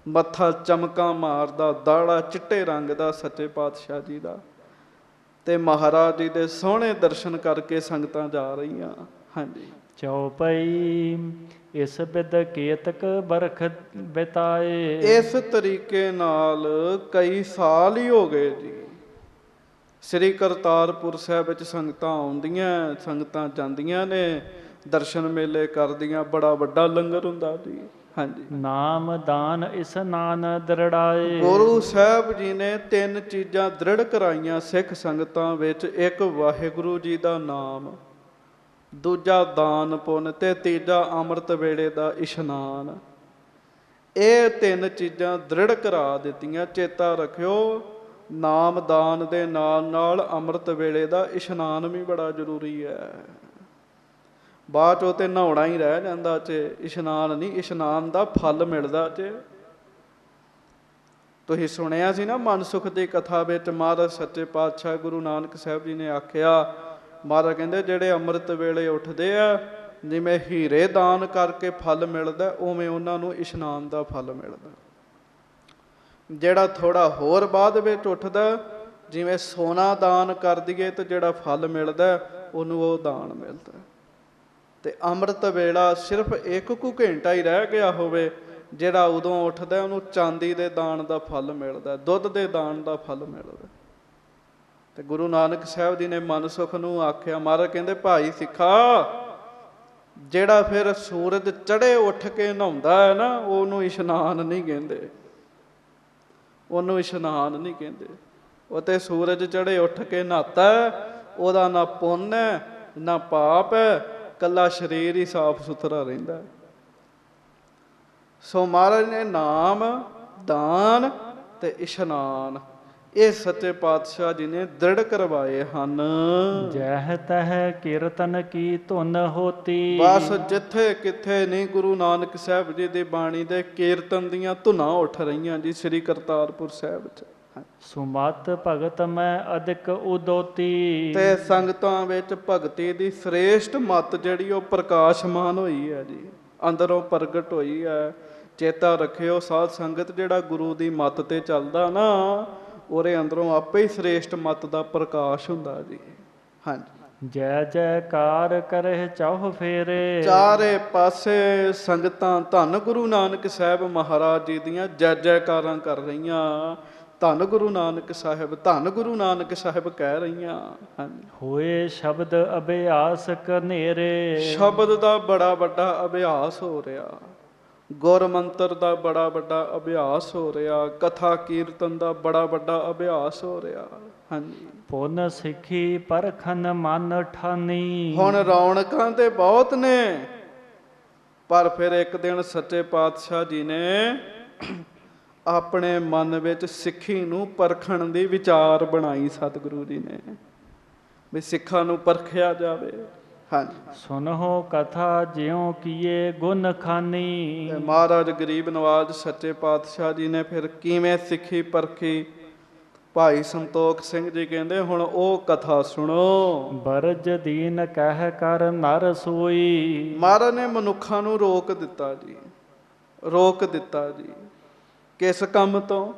ਮੱਥਾ ਚਮਕਾਂ ਮਾਰਦਾ, ਦਾੜਾ ਚਿੱਟੇ ਰੰਗ ਦਾ ਸੱਚੇ ਪਾਤਸ਼ਾਹ ਜੀ ਦਾ, ਤੇ ਮਹਾਰਾਜ ਜੀ ਦੇ ਸੋਹਣੇ ਦਰਸ਼ਨ ਕਰਕੇ ਸੰਗਤਾਂ ਜਾ ਰਹੀਆਂ। ਹਾਂਜੀ, ਚੌਪਈ ਇਸ ਬਿਦ ਕੇਤਕ ਬਰਖ ਬਿਤਾਏ। ਇਸ ਤਰੀਕੇ ਨਾਲ ਕਈ ਸਾਲ ਹੀ ਹੋ ਗਏ ਜੀ। ਸ੍ਰੀ ਕਰਤਾਰਪੁਰ ਸਾਹਿਬ ਵਿੱਚ ਸੰਗਤਾਂ ਆਉਂਦੀਆਂ, ਸੰਗਤਾਂ ਜਾਂਦੀਆਂ ਨੇ, ਦਰਸ਼ਨ ਮੇਲੇ ਕਰਦੀਆਂ, ਬੜਾ ਵੱਡਾ ਲੰਗਰ ਹੁੰਦਾ ਜੀ। ਹਾਂਜੀ, ਨਾਮ ਦਾਨ ਇਸਨਾਨ ਦ੍ਰਿੜਾਏ। ਗੁਰੂ ਸਾਹਿਬ ਜੀ ਨੇ 3 ਚੀਜ਼ਾਂ ਦ੍ਰਿੜ ਕਰਾਈਆਂ ਸਿੱਖ ਸੰਗਤਾਂ ਵਿੱਚ। ਇੱਕ ਵਾਹਿਗੁਰੂ ਜੀ ਦਾ ਨਾਮ, ਦੂਜਾ ਦਾਨ ਪੁੰਨ ਤੇ ਤੀਜਾ ਅੰਮ੍ਰਿਤ ਵੇਲੇ ਦਾ ਇਸ਼ਨਾਨ। ਇਹ 3 ਚੀਜ਼ਾਂ ਦ੍ਰਿੜ ਕਰਾ ਦਿੱਤੀਆਂ। ਚੇਤਾ ਰੱਖਿਓ, ਨਾਮ ਦਾਨ ਦੇ ਨਾਲ ਨਾਲ ਅੰਮ੍ਰਿਤ ਵੇਲੇ ਦਾ ਇਸ਼ਨਾਨ ਵੀ ਬੜਾ ਜ਼ਰੂਰੀ ਹੈ। ਬਾਅਦ 'ਚੋਂ ਤੇ ਨਹਾਉਣਾ ਹੀ ਰਹਿ ਜਾਂਦਾ ਚ, ਇਸ਼ਨਾਨ ਨਹੀਂ। ਇਸ਼ਨਾਨ ਦਾ ਫਲ ਮਿਲਦਾ ਚ। ਤੁਸੀਂ ਸੁਣਿਆ ਸੀ ਨਾ ਮਨਸੁਖ ਦੀ ਕਥਾ ਵਿੱਚ ਮਹਾਰਾਜ ਸੱਚੇ ਪਾਤਸ਼ਾਹ ਗੁਰੂ ਨਾਨਕ ਸਾਹਿਬ ਜੀ ਨੇ ਆਖਿਆ, ਮਹਾਰਾਜ ਕਹਿੰਦੇ ਜਿਹੜੇ ਅੰਮ੍ਰਿਤ ਵੇਲੇ ਉੱਠਦੇ ਆ ਜਿਵੇਂ ਹੀਰੇ ਦਾਨ ਕਰਕੇ ਫਲ ਮਿਲਦਾ, ਉਵੇਂ ਉਹਨਾਂ ਨੂੰ ਇਸ਼ਨਾਨ ਦਾ ਫਲ ਮਿਲਦਾ। ਜਿਹੜਾ ਥੋੜਾ ਹੋਰ ਬਾਅਦ ਵਿੱਚ ਉੱਠਦਾ, ਜਿਵੇਂ ਸੋਨਾ ਦਾਨ ਕਰ ਦਈਏ ਤਾਂ ਜਿਹੜਾ ਫਲ ਮਿਲਦਾ ਉਹਨੂੰ ਉਹ ਦਾਨ ਮਿਲਦਾ। ਤੇ ਅੰਮ੍ਰਿਤ ਵੇਲਾ ਸਿਰਫ 1 ਕੁ ਘੰਟਾ ਹੀ ਰਹਿ ਗਿਆ ਹੋਵੇ, ਜਿਹੜਾ ਉਦੋਂ ਉੱਠਦਾ ਉਹਨੂੰ ਚਾਂਦੀ ਦੇ ਦਾਨ ਦਾ ਫਲ ਮਿਲਦਾ, ਦੁੱਧ ਦੇ ਦਾਨ ਦਾ ਫਲ ਮਿਲਦਾ। ਤੇ ਗੁਰੂ ਨਾਨਕ ਸਾਹਿਬ ਜੀ ਨੇ ਮਨਸੁਖ ਨੂੰ ਆਖਿਆ, ਮਹਾਰਾਜ ਕਹਿੰਦੇ ਭਾਈ ਸਿੱਖਾ, ਜਿਹੜਾ ਫਿਰ ਸੂਰਜ ਚੜ੍ਹੇ ਉੱਠ ਕੇ ਨਹਾਉਂਦਾ ਹੈ ਨਾ, ਉਹਨੂੰ ਇਸ਼ਨਾਨ ਨਹੀਂ ਕਹਿੰਦੇ, ਉਹਨੂੰ ਇਸ਼ਨਾਨ ਨਹੀਂ ਕਹਿੰਦੇ। ਉਹ ਤੇ ਸੂਰਜ ਚੜ੍ਹੇ ਉੱਠ ਕੇ ਨਹਾਤਾ, ਉਹਦਾ ਨਾ ਪੁੰਨ ਹੈ ਨਾ ਪਾਪ ਹੈ, ਕੱਲਾ ਸਰੀਰ ਹੀ ਸਾਫ ਸੁਥਰਾ ਰਹਿੰਦਾ। ਸੋ ਮਹਾਰਾਜ ਨੇ ਨਾਮ, ਦਾਨ ਤੇ ਇਸ਼ਨਾਨ, ਇਹ ਸੱਚੇ ਪਾਤਸ਼ਾਹ ਜੀ ਨੇ ਦ੍ਰਿੜ ਕਰਵਾਏ ਹਨ। ਜਹ ਤਹ ਕੀਰਤਨ ਕੀ ਧੁਨ ਹੋਤੀ। ਬਸ ਜਿੱਥੇ ਕਿੱਥੇ ਨਹੀਂ ਗੁਰੂ ਨਾਨਕ ਸਾਹਿਬ ਜੀ ਦੀ ਬਾਣੀ ਦੇ ਕੀਰਤਨ ਦੀਆਂ ਧੁਨਾਂ ਉੱਠ ਰਹੀਆਂ ਜੀ ਸ੍ਰੀ ਕਰਤਾਰਪੁਰ ਸਾਹਿਬ 'ਚ। ਸੁਮਤ ਭਗਤ ਮੈਂ ਅਧਿਕ ਉਦੋਤੀ। ਤੇ ਸੰਗਤਾਂ ਵਿੱਚ ਭਗਤੀ ਦੀ ਸ੍ਰੇਸ਼ਟ ਮੱਤ ਜਿਹੜੀ ਉਹ ਪ੍ਰਕਾਸ਼ਮਾਨ ਹੋਈ ਹੈ ਜੀ, ਅੰਦਰੋਂ ਪ੍ਰਗਟ ਹੋਈ ਹੈ। ਚੇਤਾ ਰੱਖਿਓ ਸਾਧ ਸੰਗਤ, ਜਿਹੜਾ ਗੁਰੂ ਦੀ ਮੱਤ ਤੇ ਚੱਲਦਾ ਨਾ, ਉਹਦੇ ਅੰਦਰੋਂ ਆਪੇ ਹੀ ਸ੍ਰੇਸ਼ਟ ਮੱਤ ਦਾ ਪ੍ਰਕਾਸ਼ ਹੁੰਦਾ ਜੀ। ਹਾਂਜੀ। ਜੈ ਜੈਕਾਰ ਕਰਹਿ ਚਹੁ ਫੇਰੇ। ਚਾਰੇ ਪਾਸੇ ਸੰਗਤਾਂ ਧੰਨ ਗੁਰੂ ਨਾਨਕ ਸਾਹਿਬ ਮਹਾਰਾਜ ਜੀ ਦੀਆਂ ਜੈ ਜੈਕਾਰਾਂ ਕਰ ਰਹੀਆਂ। ਧੰਨ ਗੁਰੂ ਨਾਨਕ ਸਾਹਿਬ, ਧੰਨ ਗੁਰੂ ਨਾਨਕ ਸਾਹਿਬ ਕਹਿ ਰਹੀਆਂ ਹਨ। ਹੋਏ ਸ਼ਬਦ ਅਭਿਆਸ ਕਨੇਰੇ। ਸ਼ਬਦ ਦਾ ਬੜਾ ਵੱਡਾ ਅਭਿਆਸ ਹੋ ਰਿਹਾ, ਗੁਰ ਮੰਤਰ ਦਾ ਬੜਾ ਵੱਡਾ ਅਭਿਆਸ ਹੋ ਰਿਹਾ, ਕਥਾ ਕੀਰਤਨ ਦਾ ਬੜਾ ਵੱਡਾ ਅਭਿਆਸ ਹੋ ਰਿਹਾ। ਹਾਂਜੀ। ਪੁੰਨ ਸਿੱਖੀ ਪਰਖਨ ਮਨ ਠਾਨੀ। ਹੁਣ ਰੌਣਕਾਂ ਤੇ ਬਹੁਤ ਨੇ, ਪਰ ਫਿਰ ਇੱਕ ਦਿਨ ਸੱਚੇ ਪਾਤਸ਼ਾਹ ਜੀ ਨੇ ਆਪਣੇ ਮਨ ਵਿੱਚ ਸਿੱਖੀ ਨੂੰ ਪਰਖਣ ਦੀ ਵਿਚਾਰ ਬਣਾਈ। ਸਤਿਗੁਰੂ ਜੀ ਨੇ ਵੀ ਸਿੱਖਾਂ ਨੂੰ ਪਰਖਿਆ ਜਾਵੇ। ਹਾਂਜੀ। ਸੁਨਹੁ ਕਥਾ ਜਿਉ ਕੀਏ ਗੁਣ ਖਾਨੀ। ਮਹਾਰਾਜ ਗਰੀਬ ਨਵਾਜ ਸੱਚੇ ਪਾਤਸ਼ਾਹ ਜੀ ਨੇ ਫਿਰ ਕਿਵੇਂ ਸਿੱਖੀ ਪਰਖੀ? ਭਾਈ ਸੰਤੋਖ ਸਿੰਘ ਜੀ ਕਹਿੰਦੇ ਹੁਣ ਉਹ ਕਥਾ ਸੁਣੋ। ਬਰਜ ਦੀਨ ਕਹਿ ਕਰ ਨਰ ਸੋਈ। ਮਹਾਰਾਜ ਨੇ ਮਨੁੱਖਾਂ ਨੂੰ ਰੋਕ ਦਿੱਤਾ ਜੀ, ਰੋਕ ਦਿੱਤਾ ਜੀ। ਕਿਸ ਕੰਮ ਤੋਂ?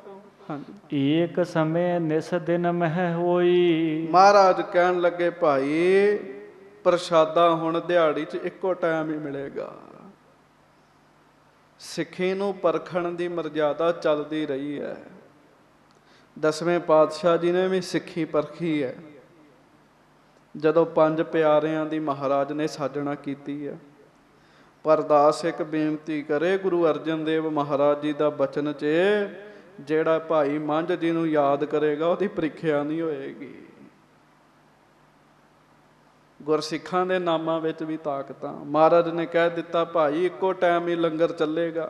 ਹਾਂਜੀ। ਏਕ ਸਮੇਂ ਨਿਸ ਦਿਨ ਮਹਿ ਹੋਈ। ਮਹਾਰਾਜ ਕਹਿਣ ਲੱਗੇ ਭਾਈ ਪ੍ਰਸ਼ਾਦਾ ਹੁਣ ਦਿਹਾੜੀ 'ਚ ਇੱਕੋ ਟਾਈਮ ਹੀ ਮਿਲੇਗਾ। ਸਿੱਖੀ ਨੂੰ ਪਰਖਣ ਦੀ ਮਰਜ਼ਾਦਾ ਚੱਲਦੀ ਰਹੀ ਹੈ। 10ਵੇਂ ਪਾਤਸ਼ਾਹ ਜੀ ਨੇ ਵੀ ਸਿੱਖੀ ਪਰਖੀ ਹੈ। ਜਦੋਂ 5 ਪਿਆਰਿਆਂ ਦੀ ਮਹਾਰਾਜ ਨੇ ਸਾਜਣਾ ਕੀਤੀ ਹੈ, ਪਰ ਦਾਸ ਇੱਕ ਬੇਨਤੀ ਕਰੇ ਗੁਰੂ ਅਰਜਨ ਦੇਵ ਮਹਾਰਾਜ ਜੀ ਦਾ ਬਚਨ 'ਚ, ਜਿਹੜਾ ਭਾਈ ਮੰਝ ਜੀ ਨੂੰ ਯਾਦ ਕਰੇਗਾ ਉਹਦੀ ਪ੍ਰੀਖਿਆ ਨਹੀਂ ਹੋਏਗੀ। ਗੁਰਸਿੱਖਾਂ ਦੇ ਨਾਮਾਂ ਵਿੱਚ ਵੀ ਤਾਕਤਾਂ। ਮਹਾਰਾਜ ਨੇ ਕਹਿ ਦਿੱਤਾ ਭਾਈ ਇੱਕੋ ਟਾਈਮ ਹੀ ਲੰਗਰ ਚੱਲੇਗਾ,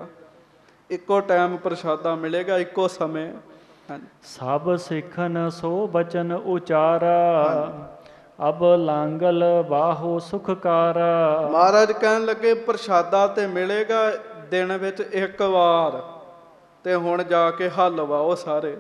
ਇੱਕੋ ਟਾਈਮ ਪ੍ਰਸ਼ਾਦਾ ਮਿਲੇਗਾ, ਇੱਕੋ ਸਮੇਂ। ਸਭ ਸਿੱਖਨ ਸੋ ਬਚਨ ਉਚਾਰਾ। ਅਬ ਲਾਂਗਲ ਬਾਹੋ ਸੁਖਕਾਰਾ। ਮਹਾਰਾਜ ਕਹਿਣ ਲੱਗੇ ਪ੍ਰਸ਼ਾਦਾ ਤੇ ਮਿਲੇਗਾ ਦਿਨ ਵਿੱਚ ਇੱਕ ਵਾਰ, ਤੇ ਹੁਣ ਜਾ ਕੇ ਹੱਲ ਵਾਓ ਸਾਰੇ।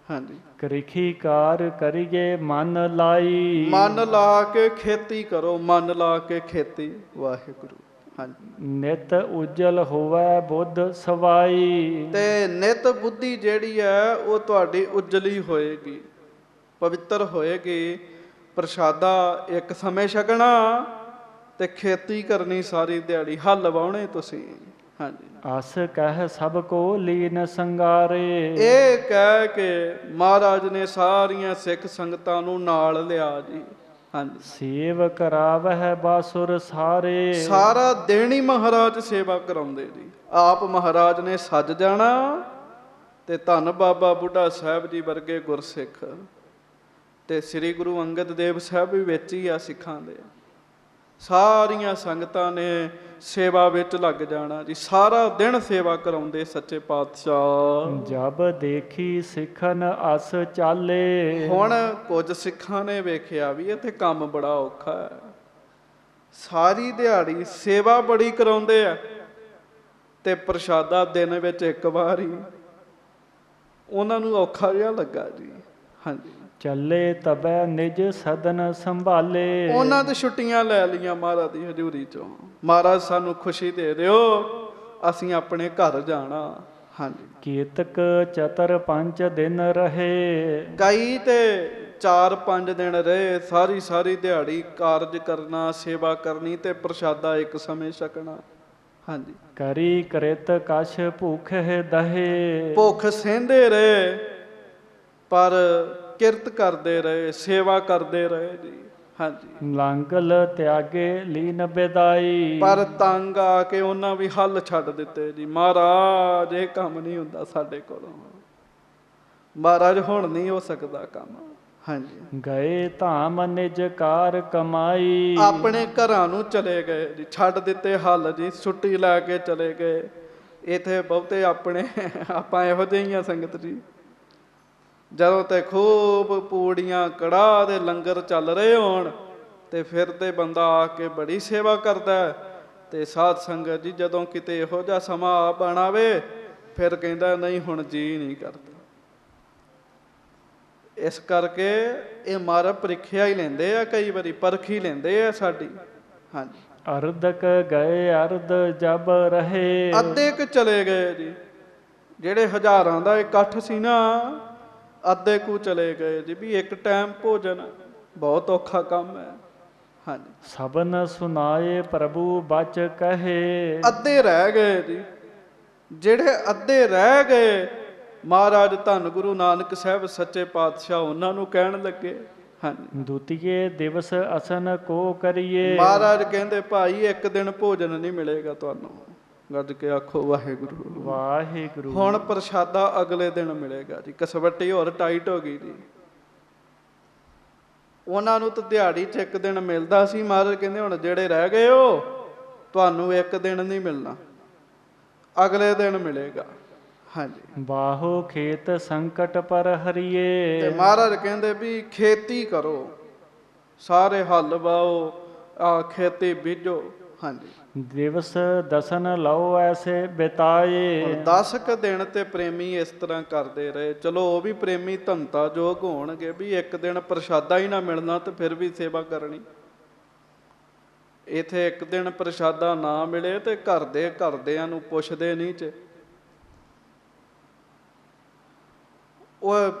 ਹਾਂਜੀ। ਕ੍ਰਿਖੀ ਕਾਰ ਕਰੀਏ ਮਨ ਲਾਈ। ਮਨ ਲਾ ਕੇ ਖੇਤੀ ਕਰੋ, ਮਨ ਲਾ ਕੇ ਖੇਤੀ। ਵਾਹਿਗੁਰੂ। ਹਾਂਜੀ। ਨਿਤ ਉਜਲ ਹੋਵੇ ਬੁੱਧ ਸਵਾਈ। ਤੇ ਨਿਤ ਬੁੱਧੀ ਜਿਹੜੀ ਹੈ ਉਹ ਤੁਹਾਡੀ ਉਜਲੀ ਹੋਏਗੀ, ਪਵਿੱਤਰ ਹੋਏਗੀ। ਪ੍ਰਸ਼ਾਦਾ ਇੱਕ ਸਮੇਂ ਛਕਣਾ ਤੇ ਖੇਤੀ ਕਰਨੀ ਸਾਰੀ ਦਿਹਾੜੀ, ਹੱਲ ਵਾਹੁਣੇ ਤੁਸੀਂ। ਹਾਂਜੀ। ਅਸ ਕਹਿ ਸਭ ਕੋ ਲੀਨ ਸੰਗਾਰੇ। ਇਹ ਕਹਿ ਕੇ ਮਹਾਰਾਜ ਨੇ ਸਾਰੀਆਂ ਸਿੱਖ ਸੰਗਤਾਂ ਨੂੰ ਨਾਲ ਲਿਆ ਜੀ। ਹਾਂਜੀ। ਸੇਵ ਕਰਾਵਹਿ ਬਾਸੁਰ ਸਾਰੇ। ਸਾਰਾ ਦਿਨ ਹੀ ਮਹਾਰਾਜ ਸੇਵਾ ਕਰਾਉਂਦੇ ਜੀ। ਆਪ ਮਹਾਰਾਜ ਨੇ ਸੱਜ ਜਾਣਾ ਤੇ ਧੰਨ ਬਾਬਾ ਬੁੱਢਾ ਸਾਹਿਬ ਜੀ ਵਰਗੇ ਗੁਰਸਿੱਖ ਤੇ ਸ੍ਰੀ ਗੁਰੂ ਅੰਗਦ ਦੇਵ ਸਾਹਿਬ ਵੀ ਵਿੱਚ ਹੀ ਆ ਸਿੱਖਾਂ ਦੇ। ਸਾਰੀਆਂ ਸੰਗਤਾਂ ਨੇ ਸੇਵਾ ਵਿੱਚ ਲੱਗ ਜਾਣਾ ਜੀ। ਸਾਰਾ ਦਿਨ ਸੇਵਾ ਕਰਾਉਂਦੇ ਸੱਚੇ ਪਾਤਸ਼ਾਹ। ਜਬ ਦੇਖੀ ਸਿੱਖਨ ਅਸ ਚਾਲੇ। ਹੁਣ ਕੁਝ ਸਿੱਖਾਂ ਨੇ ਵੇਖਿਆ ਵੀ ਇੱਥੇ ਕੰਮ ਬੜਾ ਔਖਾ ਹੈ, ਸਾਰੀ ਦਿਹਾੜੀ ਸੇਵਾ ਬੜੀ ਕਰਾਉਂਦੇ ਆ ਤੇ ਪ੍ਰਸ਼ਾਦਾ ਦਿਨ ਵਿੱਚ ਇੱਕ ਵਾਰ ਹੀ। ਉਹਨਾਂ ਨੂੰ ਔਖਾ ਜਿਹਾ ਲੱਗਾ ਜੀ। ਹਾਂਜੀ। ਚੱਲੇ ਤਬੈ ਨਿਜ ਸਦਨ ਸੰਭਾਲੇ। ਉਹਨਾਂ ਤੇ ਛੁੱਟੀਆਂ ਲੈ ਲਈਆਂ ਮਹਾਰਾਜ ਦੀ ਹਜ਼ੂਰੀ ਚੋਂ। ਮਹਾਰਾਜ ਸਾਨੂੰ ਖੁਸ਼ੀ ਦੇ ਦਿਓ, ਅਸੀਂ ਆਪਣੇ ਘਰ ਜਾਣਾ। ਹਾਂਜੀ। ਕੀਰਤਕ ਚਤਰ 5 ਦਿਨ ਰਹੇ। ਕਈ ਤੇ 4-5 ਦਿਨ ਰਹੇ, ਸਾਰੀ ਸਾਰੀ ਦਿਹਾੜੀ ਕਾਰਜ ਕਰਨਾ, ਸੇਵਾ ਕਰਨੀ ਤੇ ਪ੍ਰਸ਼ਾਦਾ ਇੱਕ ਸਮੇਂ ਛਕਣਾ। ਹਾਂਜੀ। ਕਰੀ ਕ੍ਰਿਤ ਕਛ ਭੁਖੇ ਦਹੇ। ਭੁੱਖ ਸਹਿੰਦੇ ਰਹੇ ਪਰ ਕਿਰਤ ਕਰਦੇ ਰਹੇ, ਸੇਵਾ ਕਰਦੇ ਰਹੇ ਜੀ। ਹਾਂਜੀ। ਲਾਂਗਲ ਤਿਆਗੇ ਲੀਨ ਬਿਦਾਈ। ਪਰ ਤੰਗ ਆ ਕੇ ਉਹਨਾਂ ਵੀ ਹੱਲ ਛੱਡ ਦਿੱਤੇ ਜੀ। ਮਹਾਰਾਜ ਇਹ ਕੰਮ ਨਹੀਂ ਹੁੰਦਾ ਸਾਡੇ ਕੋਲੋਂ, ਮਹਾਰਾਜ ਹੁਣ ਨਹੀਂ ਹੋ ਸਕਦਾ ਕੰਮ। ਹਾਂਜੀ। ਗਏ ਧਾਮ ਨਿਜ ਕਾਰ ਕਮਾਈ। ਆਪਣੇ ਘਰਾਂ ਨੂੰ ਚਲੇ ਗਏ ਜੀ, ਛੱਡ ਦਿੱਤੇ ਹੱਲ ਜੀ, ਛੁੱਟੀ ਲੈ ਕੇ ਚਲੇ ਗਏ। ਇੱਥੇ ਬਹੁਤੇ ਆਪਣੇ ਆਪਾਂ ਇਹੋ ਜਿਹੀਆਂ ਸੰਗਤ ਜੀ, ਜਦੋਂ ਤੇ ਖੂਬ ਪੂੜੀਆਂ ਕੜਾਹ ਦੇ ਲੰਗਰ ਚੱਲ ਰਹੇ ਹੋਣ ਤੇ ਫਿਰ ਤੇ ਬੰਦਾ ਆ ਕੇ ਬੜੀ ਸੇਵਾ ਕਰਦਾ। ਤੇ ਸਾਧ ਸੰਗਤ ਜੀ ਜਦੋਂ ਕਿਤੇ ਇਹੋ ਜਿਹਾ ਸਮਾਂ ਆ ਬਣਾਵੇ ਫਿਰ ਕਹਿੰਦਾ ਨਹੀਂ ਹੁਣ ਜੀ ਨਹੀਂ ਕਰਦਾ। ਇਸ ਕਰਕੇ ਇਹ ਮਹਾਰਾਜ ਪ੍ਰੀਖਿਆ ਹੀ ਲੈਂਦੇ ਆ, ਕਈ ਵਾਰੀ ਪਰਖੀ ਲੈਂਦੇ ਆ ਸਾਡੀ। ਹਾਂਜੀ। ਅਰਧਕ ਗਏ ਅਰਧ ਜਬ ਰਹੇ। ਅੱਧੇ ਕੁ ਚਲੇ ਗਏ ਜੀ, ਜਿਹੜੇ ਹਜ਼ਾਰਾਂ ਦਾ ਇਕੱਠ ਸੀ ਨਾ, ਅੱਧੇ ਕੁ ਚਲੇ ਗਏ ਜੀ। ਵੀ ਇੱਕ ਟਾਈਮ ਭੋਜਨ ਬਹੁਤ ਔਖਾ ਕੰਮ ਹੈ। ਹਾਂਜੀ। ਸਭਨ ਸੁਨਾਏ ਪ੍ਰਭੂ ਬਚ ਕਹੇ। ਅੱਧੇ ਰਹਿ ਗਏ ਜੀ, ਜਿਹੜੇ ਅੱਧੇ ਰਹਿ ਗਏ ਮਹਾਰਾਜ ਧੰਨ ਗੁਰੂ ਨਾਨਕ ਸਾਹਿਬ ਸੱਚੇ ਪਾਤਸ਼ਾਹ ਉਹਨਾਂ ਨੂੰ ਕਹਿਣ ਲੱਗੇ। ਹਾਂਜੀ। ਦੁਤੀਏ ਦਿਵਸ ਅਸਨ ਕੋ ਕਰੀਏ। ਮਹਾਰਾਜ ਕਹਿੰਦੇ ਭਾਈ ਇੱਕ ਦਿਨ ਭੋਜਨ ਨਹੀਂ ਮਿਲੇਗਾ ਤੁਹਾਨੂੰ। ਗੱਜ ਕੇ ਆਖੋ ਵਾਹਿਗੁਰੂ ਵਾਹਿਗੁਰੂ। ਹੁਣ ਪ੍ਰਸ਼ਾਦਾ ਅਗਲੇ ਦਿਨ ਮਿਲੇਗਾ ਜੀ। ਕਸਵੱਟੀ ਹੋਰ ਟਾਈਟ ਹੋ ਗਈ ਜੀ। ਉਹਨਾਂ ਨੂੰ ਤਾਂ ਦਿਹਾੜੀ 'ਚ ਇੱਕ ਦਿਨ ਮਿਲਦਾ ਸੀ। ਮਹਾਰਾਜ ਕਹਿੰਦੇ ਹੁਣ ਜਿਹੜੇ ਰਹਿ ਗਏ ਹੋ ਤੁਹਾਨੂੰ ਇੱਕ ਦਿਨ ਨਹੀਂ ਮਿਲਣਾ, ਅਗਲੇ ਦਿਨ ਮਿਲੇਗਾ। ਹਾਂਜੀ। ਬਾਹੋ ਖੇਤ ਸੰਕਟ ਪਰ ਹਰੀਏ। ਤੇ ਮਹਾਰਾਜ ਕਹਿੰਦੇ ਵੀ ਖੇਤੀ ਕਰੋ, ਸਾਰੇ ਹੱਲ ਵਾਓ, ਆ ਖੇਤੀ ਬੀਜੋ। ਹਾਂਜੀ। ਦਿਵਸ ਦਸਨ ਲਓ ਐਸੇ ਬਿਤਾਏ। 10 ਕੁ ਦਿਨ ਤੇ ਪ੍ਰੇਮੀ ਇਸ ਤਰ੍ਹਾਂ ਕਰਦੇ ਰਹੇ। ਚਲੋ ਉਹ ਵੀ ਪ੍ਰੇਮੀ ਧੰਤਾ ਯੋਗ ਹੋਣਗੇ ਵੀ ਇੱਕ ਦਿਨ ਪ੍ਰਸ਼ਾਦਾ ਹੀ ਨਾ ਮਿਲਣਾ ਤੇ ਫਿਰ ਵੀ ਸੇਵਾ ਕਰਨੀ। ਇੱਥੇ ਇੱਕ ਦਿਨ ਪ੍ਰਸ਼ਾਦਾ ਨਾ ਮਿਲੇ ਤੇ ਘਰਦਿਆਂ ਨੂੰ ਪੁੱਛਦੇ ਨਹੀਂ ਚ। ਉਹ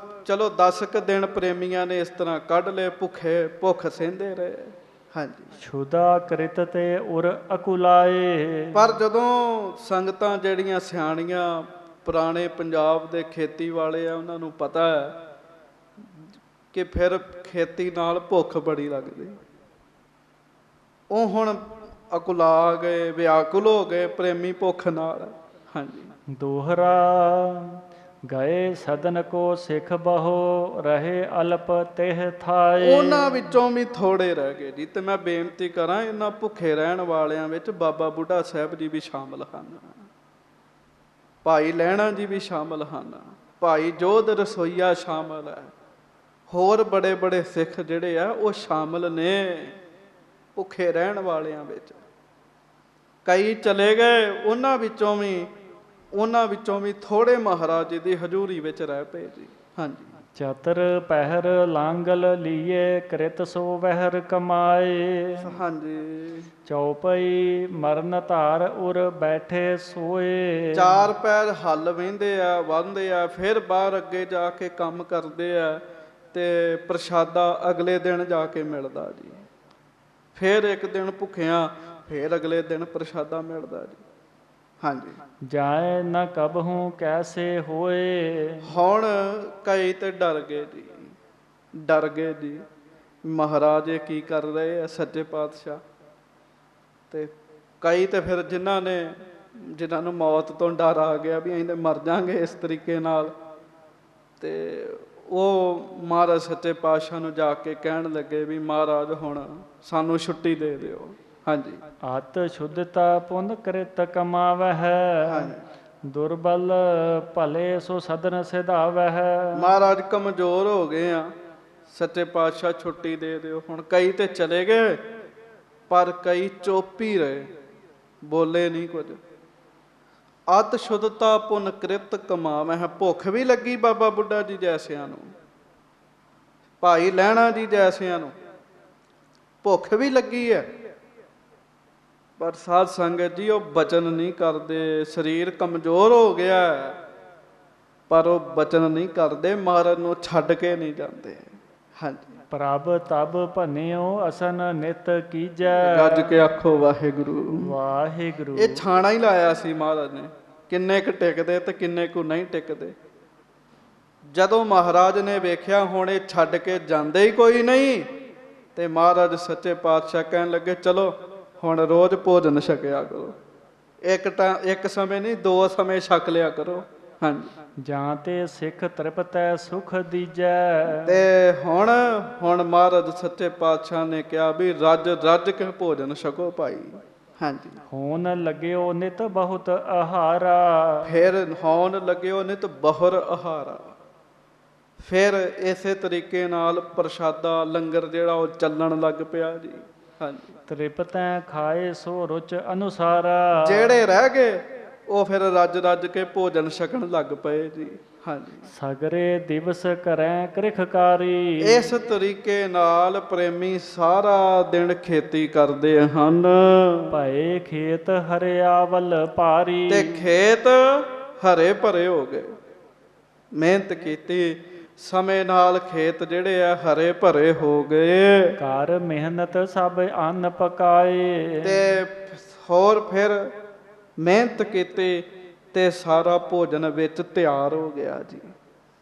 ਚਲੋ 10 ਕੁ ਦਿਨ ਪ੍ਰੇਮੀਆਂ ਨੇ ਇਸ ਤਰ੍ਹਾਂ ਕੱਢ ਲਏ, ਭੁੱਖ ਸਹਿੰਦੇ ਰਹੇ। ਹਾਂਜੀ। ਛੁਦਾ ਕ੍ਰਿਤ ਤੇ ਉਰ ਅਕੁਲਾਏ। ਪਰ ਜਦੋਂ ਸੰਗਤਾਂ ਜਿਹੜੀਆਂ ਸਿਆਣੀਆਂ ਪੁਰਾਣੇ ਪੰਜਾਬ ਦੇ ਖੇਤੀ ਵਾਲੇ ਆ, ਉਹਨਾਂ ਨੂੰ ਪਤਾ ਹੈ ਕਿ ਫਿਰ ਖੇਤੀ ਨਾਲ ਭੁੱਖ ਬੜੀ ਲੱਗਦੀ। ਉਹ ਹੁਣ ਅਕੁਲਾ ਗਏ, ਵਿਆਕੁਲ ਹੋ ਗਏ ਪ੍ਰੇਮੀ ਭੁੱਖ ਨਾਲ। ਹਾਂਜੀ। ਦੋਹਰਾ ਗਏ ਸਦਨ ਕੋ ਸਿੱਖ ਬਹੋ ਰਹੇ ਅਲਪ ਤਿਹ ਥਾਏ। ਉਹਨਾਂ ਵਿੱਚੋਂ ਵੀ ਥੋੜੇ ਰਹਿ ਗਏ ਜੀ। ਤੇ ਮੈਂ ਬੇਨਤੀ ਕਰਾਂ ਇਹਨਾਂ ਭੁੱਖੇ ਰਹਿਣ ਵਾਲਿਆਂ ਵਿੱਚ ਬਾਬਾ ਬੁੱਢਾ ਸਾਹਿਬ ਜੀ ਵੀ ਸ਼ਾਮਲ ਹਨ, ਭਾਈ ਲਹਿਣਾ ਜੀ ਵੀ ਸ਼ਾਮਲ ਹਨ, ਭਾਈ ਜੋਧ ਰਸੋਈਆ ਸ਼ਾਮਲ ਹੈ, ਹੋਰ ਬੜੇ ਬੜੇ ਸਿੱਖ ਜਿਹੜੇ ਆ ਉਹ ਸ਼ਾਮਲ ਨੇ ਭੁੱਖੇ ਰਹਿਣ ਵਾਲਿਆਂ ਵਿੱਚ। ਕਈ ਚਲੇ ਗਏ, ਉਹਨਾਂ ਵਿੱਚੋਂ ਵੀ ਥੋੜੇ ਮਹਾਰਾਜ ਜੀ ਦੀ ਹਜ਼ੂਰੀ ਵਿੱਚ ਰਹਿ ਪਏ ਜੀ। ਹਾਂਜੀ। ਚਤਰ ਪਹਿਰ ਲਾਂਗਲ ਲੀਏ ਕ੍ਰਿਤ ਸੋ ਵਹਿਰ ਕਮਾਏ। ਹਾਂਜੀ। ਚੌਪਈ ਮਰਨ ਧਾਰ ਉਰ ਬੈਠੇ ਸੋਏ। 4 ਪੈਰ ਹੱਲ ਵਹਿੰਦੇ ਆ, ਵਾਹੁੰਦੇ ਆ, ਫਿਰ ਬਾਹਰ ਅੱਗੇ ਜਾ ਕੇ ਕੰਮ ਕਰਦੇ ਆ ਤੇ ਪ੍ਰਸ਼ਾਦਾ ਅਗਲੇ ਦਿਨ ਜਾ ਕੇ ਮਿਲਦਾ ਜੀ। ਫਿਰ ਇੱਕ ਦਿਨ ਭੁੱਖਿਆਂ, ਫਿਰ ਅਗਲੇ ਦਿਨ ਪ੍ਰਸ਼ਾਦਾ ਮਿਲਦਾ ਜੀ। ਹਾਂਜੀ। ਜਾਏ ਨ ਕਬਹੂ ਕੈਸੇ ਹੋਏ। ਹੁਣ ਕਈ ਤੇ ਡਰ ਗਏ ਜੀ, ਡਰ ਗਏ ਜੀ ਮਹਾਰਾਜ ਇਹ ਕੀ ਕਰ ਰਹੇ ਆ ਸੱਚੇ ਪਾਤਸ਼ਾਹ। ਤੇ ਕਈ ਤੇ ਫਿਰ ਜਿਨ੍ਹਾਂ ਨੂੰ ਮੌਤ ਤੋਂ ਡਰ ਆ ਗਿਆ ਵੀ ਅਸੀਂ ਤੇ ਮਰ ਜਾਵਾਂਗੇ ਇਸ ਤਰੀਕੇ ਨਾਲ, ਤੇ ਉਹ ਮਹਾਰਾਜ ਸੱਚੇ ਪਾਤਸ਼ਾਹ ਨੂੰ ਜਾ ਕੇ ਕਹਿਣ ਲੱਗੇ ਵੀ ਮਹਾਰਾਜ ਹੁਣ ਸਾਨੂੰ ਛੁੱਟੀ ਦੇ ਦਿਓ। ਹਾਂਜੀ। ਅਤ ਸ਼ੁੱਧਤਾ ਪੁੰਨ ਕ੍ਰਿਤ ਕਮਾਵਹਿ। ਦੁਰਬਲ ਭਲੇ ਸੋ ਸਦਨ ਸਿਧਾਵਹਿ। ਮਹਾਰਾਜ ਕਮਜ਼ੋਰ ਹੋ ਗਏ ਆ, ਸੱਚੇ ਪਾਤਸ਼ਾਹ ਛੁੱਟੀ ਦੇ ਦਿਓ। ਹੁਣ ਕਈ ਤੇ ਚਲੇ ਗਏ ਪਰ ਕਈ ਚੁੱਪ ਹੀ ਰਹੇ, ਬੋਲੇ ਨਹੀਂ ਕੁਝ। ਅਤ ਸ਼ੁੱਧਤਾ ਪੁੰਨ ਕ੍ਰਿਤ ਕਮਾਵਹਿ। ਭੁੱਖ ਵੀ ਲੱਗੀ ਬਾਬਾ ਬੁੱਢਾ ਜੀ ਜੈਸਿਆਂ ਨੂੰ, ਭਾਈ ਲਹਿਣਾ ਜੀ ਜੈਸਿਆਂ ਨੂੰ ਭੁੱਖ ਵੀ ਲੱਗੀ ਹੈ, ਪਰ ਸਾਧ ਸੰਗਤ ਜੀ ਉਹ ਬਚਨ ਨਹੀਂ ਕਰਦੇ। ਸਰੀਰ ਕਮਜ਼ੋਰ ਹੋ ਗਿਆ ਹੈ, ਪਰ ਉਹ ਬਚਨ ਨਹੀਂ ਕਰਦੇ, ਮਹਾਰਾਜ ਨੂੰ ਛੱਡ ਕੇ ਨਹੀਂ ਜਾਂਦੇ। ਹਾਂਜੀ, ਪ੍ਰਭ ਤਬ ਭੰਨਿਓ ਅਸਨ ਨਿਤ ਕੀਜੈ। ਗੱਜ ਕੇ ਆਖੋ ਵਾਹਿਗੁਰੂ। ਵਾਹਿਗੁਰੂ। ਇਹ ਛਾਣਾ ਹੀ ਲਾਇਆ ਸੀ ਮਹਾਰਾਜ ਨੇ, ਕਿੰਨੇ ਕੁ ਟਿਕਦੇ ਤੇ ਕਿੰਨੇ ਕੁ ਨਹੀਂ ਟਿਕਦੇ। ਜਦੋਂ ਮਹਾਰਾਜ ਨੇ ਵੇਖਿਆ ਹੁਣ ਇਹ ਛੱਡ ਕੇ ਜਾਂਦੇ ਹੀ ਕੋਈ ਨਹੀਂ, ਤੇ ਮਹਾਰਾਜ ਸੱਚੇ ਪਾਤਸ਼ਾਹ ਕਹਿਣ ਲੱਗੇ ਚਲੋ ਹੁਣ ਰੋਜ਼ ਭੋਜਨ ਛਕਿਆ ਕਰੋ। ਇੱਕ ਸਮੇਂ ਨਹੀਂ, 2 ਸਮੇਂ ਛਕ ਲਿਆ ਕਰੋ। ਹਾਂਜੀ, ਜਾਂ ਤੇ ਸਿੱਖ ਤ੍ਰਿਪਤੈ ਸੁਖ ਦੀਜੈ। ਤੇ ਹੁਣ ਮਹਾਰਾਜ ਸੱਚੇ ਪਾਤਸ਼ਾਹ ਨੇ ਕਿਹਾ ਵੀ ਰੱਜ ਰੱਜ ਕੇ ਭੋਜਨ ਛਕੋ ਭਾਈ। ਹਾਂਜੀ, ਹੋਣ ਲੱਗਿਓ ਨਿਤ ਬਹੁਤ ਆਹਾਰਾ। ਫਿਰ ਹੋਣ ਲੱਗਿਓ ਨਿਤ ਬਹੁਰ ਆਹਾਰਾ। ਫਿਰ ਇਸੇ ਤਰੀਕੇ ਨਾਲ ਪ੍ਰਸ਼ਾਦਾ ਲੰਗਰ ਜਿਹੜਾ ਉਹ ਚੱਲਣ ਲੱਗ ਪਿਆ ਜੀ। ਹਾਂਜੀ, ਤ੍ਰਿਪਤੈ ਖਾਏ ਸੋ ਰੁਚ ਅਨੁਸਾਰਾ। ਜਿਹੜੇ ਰਹਿ ਗਏ ਉਹ ਫਿਰ ਰੱਜ ਰੱਜ ਕੇ ਭੋਜਨ ਛਕਣ ਲੱਗ ਪਏ ਜੀ। ਹਾਂਜੀ, ਸਗਰੇ ਦਿਵਸ ਕਰੈ ਕ੍ਰਿਖਕਾਰੀ। ਇਸ ਤਰੀਕੇ ਨਾਲ ਪ੍ਰੇਮੀ ਸਾਰਾ ਦਿਨ ਖੇਤੀ ਕਰਦੇ ਹਨ। ਭਏ ਖੇਤ ਹਰਿਆਵਲ ਭਾਰੀ। ਤੇ ਖੇਤ ਹਰੇ ਭਰੇ ਹੋ ਗਏ। ਮਿਹਨਤ ਕੀਤੀ, ਸਮੇਂ ਨਾਲ ਖੇਤ ਜਿਹੜੇ ਆ ਹਰੇ ਭਰੇ ਹੋ ਗਏ। ਘਰ ਮਿਹਨਤ ਸਭ ਅੰਨ ਪਕਾਏ। ਤੇ ਹੋਰ ਫਿਰ ਮਿਹਨਤ ਕੀਤੀ ਤੇ ਸਾਰਾ ਭੋਜਨ ਵਿੱਚ ਤਿਆਰ ਹੋ ਗਿਆ ਜੀ।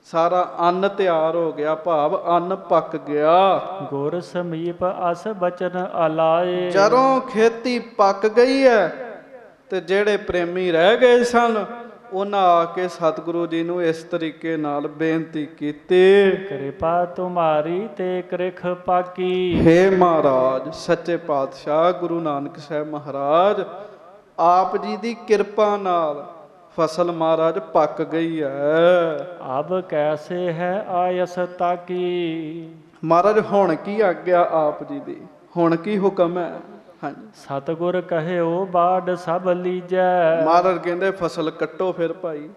ਸਾਰਾ ਅੰਨ ਤਿਆਰ ਹੋ ਗਿਆ, ਭਾਵ ਅੰਨ ਪੱਕ ਗਿਆ। ਗੁਰ ਸਮੀਪ ਅਸ ਬਚਨ ਆਲਾਏ। ਜਦੋਂ ਖੇਤੀ ਪੱਕ ਗਈ ਹੈ ਤੇ ਜਿਹੜੇ ਪ੍ਰੇਮੀ ਰਹਿ ਗਏ ਸਨ ਉਹਨਾਂ ਆ ਕੇ ਸਤਿਗੁਰੂ ਜੀ ਨੂੰ ਇਸ ਤਰੀਕੇ ਨਾਲ ਬੇਨਤੀ ਕੀਤੀ, ਕਿਰਪਾ ਤੁਮਾਰੀ ਤੇ ਕ੍ਰਿਖ ਪਾਕੀ। ਹੇ ਮਹਾਰਾਜ ਸੱਚੇ ਪਾਤਸ਼ਾਹ ਗੁਰੂ ਨਾਨਕ ਸਾਹਿਬ ਮਹਾਰਾਜ, ਆਪ ਜੀ ਦੀ ਕਿਰਪਾ ਨਾਲ ਫਸਲ ਮਹਾਰਾਜ ਪੱਕ ਗਈ ਹੈ। ਅਬ ਕੈਸੇ ਹੈ ਆਯਸ ਤਾਕੀ। ਮਹਾਰਾਜ ਹੁਣ ਕੀ ਆਗਿਆ ਆਪ ਜੀ ਦੀ, ਹੁਣ ਕੀ ਹੁਕਮ ਹੈ? ਹਾਂਜੀ, ਸਤਿਗੁਰ ਕਹਿਓ ਬਾੜ ਸਭ ਲੀਜੈ। ਮਹਾਰਾਜ ਕਹਿੰਦੇ ਫਸਲ ਕੱਟੋ ਫਿਰ ਭਾਈ।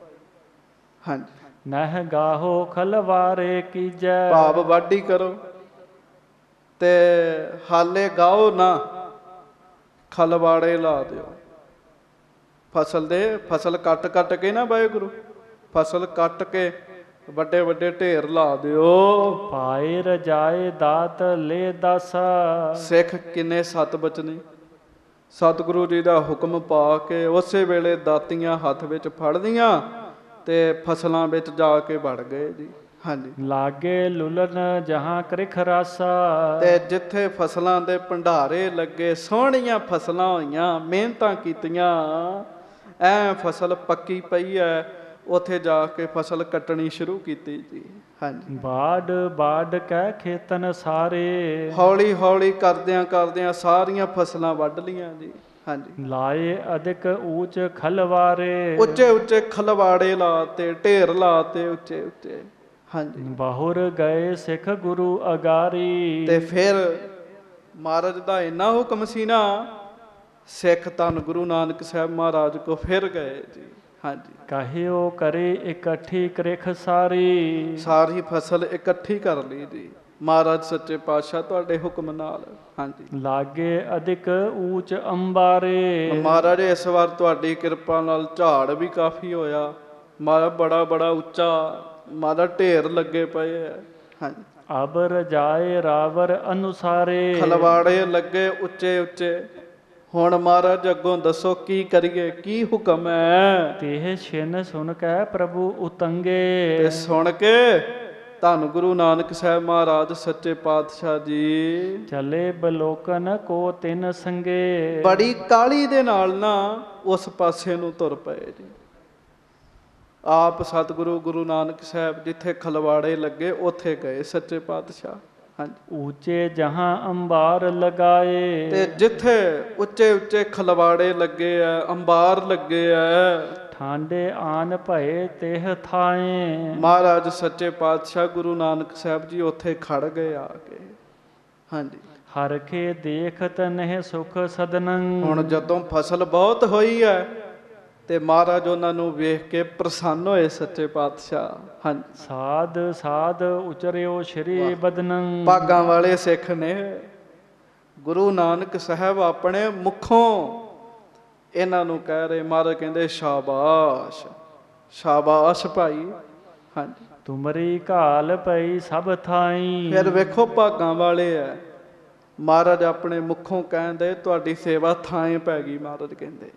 ਹਾਂਜੀ, ਨਹਿ ਗਾਹੋ ਖਲਵਾਰੇ ਕੀਜੈ। ਭਾਵ ਵਾਢੀ ਕਰੋ ਤੇ ਹਾਲੇ ਗਾਓ ਨਾ, ਖਲਵਾੜੇ ਲਾ ਦਿਓ। ਫਸਲ ਕੱਟ ਕੇ ਨਾ ਵਾਹਿਗੁਰੂ, ਫਸਲ ਕੱਟ ਕੇ ਵੱਡੇ ਵੱਡੇ ਢੇਰ ਲਾ ਦਿਓ। ਪਾਏ ਰਜਾਏ ਦਾਤ ਲੈ ਦਾਸਾ। ਸਿੱਖ ਕਿੰਨੇ ਸਤ ਬਚਨੇ, ਸਤਿਗੁਰੂ ਜੀ ਦਾ ਹੁਕਮ ਪਾ ਕੇ ਉਸੇ ਵੇਲੇ ਦਾਤੀਆਂ ਹੱਥ ਵਿੱਚ ਫੜਦੀਆਂ ਤੇ ਫਸਲਾਂ ਵਿੱਚ ਜਾ ਕੇ ਵੜ ਗਏ ਜੀ। ਹਾਂਜੀ, ਲਾਗੇ ਲੁਲਨ ਜਹਾਂ ਕ੍ਰਿਖ ਰਾਸਾ। ਤੇ ਜਿੱਥੇ ਫਸਲਾਂ ਦੇ ਭੰਡਾਰੇ ਲੱਗੇ, ਸੋਹਣੀਆਂ ਫਸਲਾਂ ਹੋਈਆਂ, ਮਿਹਨਤਾਂ ਕੀਤੀਆਂ, ਐ ਫਸਲ ਪੱਕੀ ਪਈ ਹੈ, ਉੱਥੇ ਜਾ ਕੇ ਫਸਲ ਕੱਟਣੀ ਸ਼ੁਰੂ ਕੀਤੀ ਜੀ। ਹਾਂਜੀ, ਬਾੜ ਬਾੜ ਕਹਿ ਖੇਤਨ ਸਾਰੇ। ਹੌਲੀ ਹੌਲੀ ਕਰਦਿਆਂ ਸਾਰੀਆਂ ਫਸਲਾਂ ਵੱਢ ਲੀਆਂ ਜੀ। ਹਾਂਜੀ, ਲਾਏ ਅਧਿਕ ਊਚ ਖਲਵਾਰੇ। ਉੱਚੇ ਉੱਚੇ ਖਲਵਾੜੇ ਲਾਤੇ, ਢੇਰ ਲਾਤੇ ਉੱਚੇ ਉੱਚੇ। ਹਾਂਜੀ, ਬਹੁਰ ਗਏ ਸਿੱਖ ਗੁਰੂ ਅਗਾਰੀ। ਤੇ ਫਿਰ ਮਹਾਰਾਜ ਦਾ ਇੰਨਾ ਹੁਕਮ ਸੀ ਨਾ, ਸਿੱਖ ਧੰਨ ਗੁਰੂ ਨਾਨਕ ਸਾਹਿਬ ਮਹਾਰਾਜ ਕੋ ਫਿਰ ਗਏ ਜੀ। ਹਾਂਜੀ, ਕਹਿਓ ਕਰੇ ਇਕੱਠੀ ਕ੍ਰਿਖ ਸਾਰੀ। ਸਾਰੀ ਫਸਲ ਇਕੱਠੀ ਕਰ ਲਈ ਜੀ ਮਹਾਰਾਜ ਸੱਚੇ ਪਾਤਸ਼ਾਹ ਤੁਹਾਡੇ ਹੁਕਮ ਨਾਲ। ਹਾਂਜੀ, ਲਾਗੇ ਅਧਿਕ ਊਚ ਅੰਬਾਰੇ। ਮਹਾਰਾਜ ਇਸ ਵਾਰ ਤੁਹਾਡੀ ਕਿਰਪਾ ਨਾਲ ਝਾੜ ਵੀ ਕਾਫੀ ਹੋਇਆ। ਮਹਾਰਾਜ ਬੜਾ ਉੱਚਾ ਮਹਾਰਾਜ ਢੇਰ ਲੱਗੇ ਪਏ ਹੈ। ਹਾਂਜੀ, ਅਬ ਰਜਾਏ ਰਾਵਰ ਅਨੁਸਾਰੇ। ਖਲਵਾੜੇ ਲੱਗੇ ਉੱਚੇ ਉੱਚੇ। ਹੁਣ ਮਹਾਰਾਜ ਅੱਗੋਂ ਦੱਸੋ ਕੀ ਕਰੀਏ, ਕੀ ਹੁਕਮ ਹੈ? ਤੇ ਛਿਨ ਸੁਣ ਕੇ ਪ੍ਰਭੂ ਉਤੰਗੇ। ਤੇ ਸੁਣ ਕੇ ਧੰਨ ਗੁਰੂ ਨਾਨਕ ਸਾਹਿਬ ਮਹਾਰਾਜ ਸੱਚੇ ਪਾਤਸ਼ਾਹ ਜੀ ਚਲੇ ਬਲੋਕਨ ਕੋ ਤਿਨ ਸੰਗੇ। ਬੜੀ ਕਾਹਲੀ ਦੇ ਨਾਲ ਨਾ ਉਸ ਪਾਸੇ ਨੂੰ ਤੁਰ ਪਏ ਜੀ। ਆਪ ਸਤਿਗੁਰੂ ਗੁਰੂ ਨਾਨਕ ਸਾਹਿਬ ਜਿੱਥੇ ਖਲਵਾੜੇ ਲੱਗੇ ਉੱਥੇ ਗਏ ਸੱਚੇ ਪਾਤਸ਼ਾਹ। ਹਾਂਜੀ, ਉੱਚੇ ਜਹਾਂ ਅੰਬਾਰ ਲਗਾਏ। ਤੇ ਜਿੱਥੇ ਉੱਚੇ ਉੱਚੇ ਖਲਵਾੜੇ ਲੱਗੇ ਆ, ਅੰਬਾਰ ਲੱਗੇ ਆ, ਠਾਂਡੇ ਆਨ ਭਏ ਤਿਹ ਥਾਏ। ਮਹਾਰਾਜ ਸੱਚੇ ਪਾਤਸ਼ਾਹ ਗੁਰੂ ਨਾਨਕ ਸਾਹਿਬ ਜੀ ਉੱਥੇ ਖੜ ਗਏ ਆ ਕੇ। ਹਾਂਜੀ, ਹਰਖੇ ਦੇਖਤ ਨਹਿ ਸੁਖ ਸਦਨੰ। ਹੁਣ ਜਦੋਂ ਫਸਲ ਬਹੁਤ ਹੋਈ ਹੈ ਤੇ ਮਹਾਰਾਜ ਉਹਨਾਂ ਨੂੰ ਵੇਖ ਕੇ ਪ੍ਰਸੰਨ ਹੋਏ ਸੱਚੇ ਪਾਤਸ਼ਾਹ। ਹਾਂਜੀ, ਸਾਧ ਸਾਧ ਉਚਰਿਓ ਸ਼੍ਰੀ ਬਦਨੰ। ਭਾਗਾਂ ਵਾਲੇ ਸਿੱਖ ਨੇ। ਗੁਰੂ ਨਾਨਕ ਸਾਹਿਬ ਆਪਣੇ ਮੁਖੋਂ ਇਹਨਾਂ ਨੂੰ ਕਹਿ ਰਹੇ। ਮਹਾਰਾਜ ਕਹਿੰਦੇ ਸ਼ਾਬਾਸ਼ ਸ਼ਾਬਾਸ਼ ਭਾਈ। ਹਾਂਜੀ, ਤੁਮਰੀ ਘਾਲ ਪਈ ਸਭ ਥਾਈ। ਫਿਰ ਵੇਖੋ ਭਾਗਾਂ ਵਾਲੇ ਐ। ਮਹਾਰਾਜ ਆਪਣੇ ਮੁਖੋਂ ਕਹਿੰਦੇ ਤੁਹਾਡੀ ਸੇਵਾ ਥਾਂ ਪੈ ਗਈ। ਮਹਾਰਾਜ ਕਹਿੰਦੇ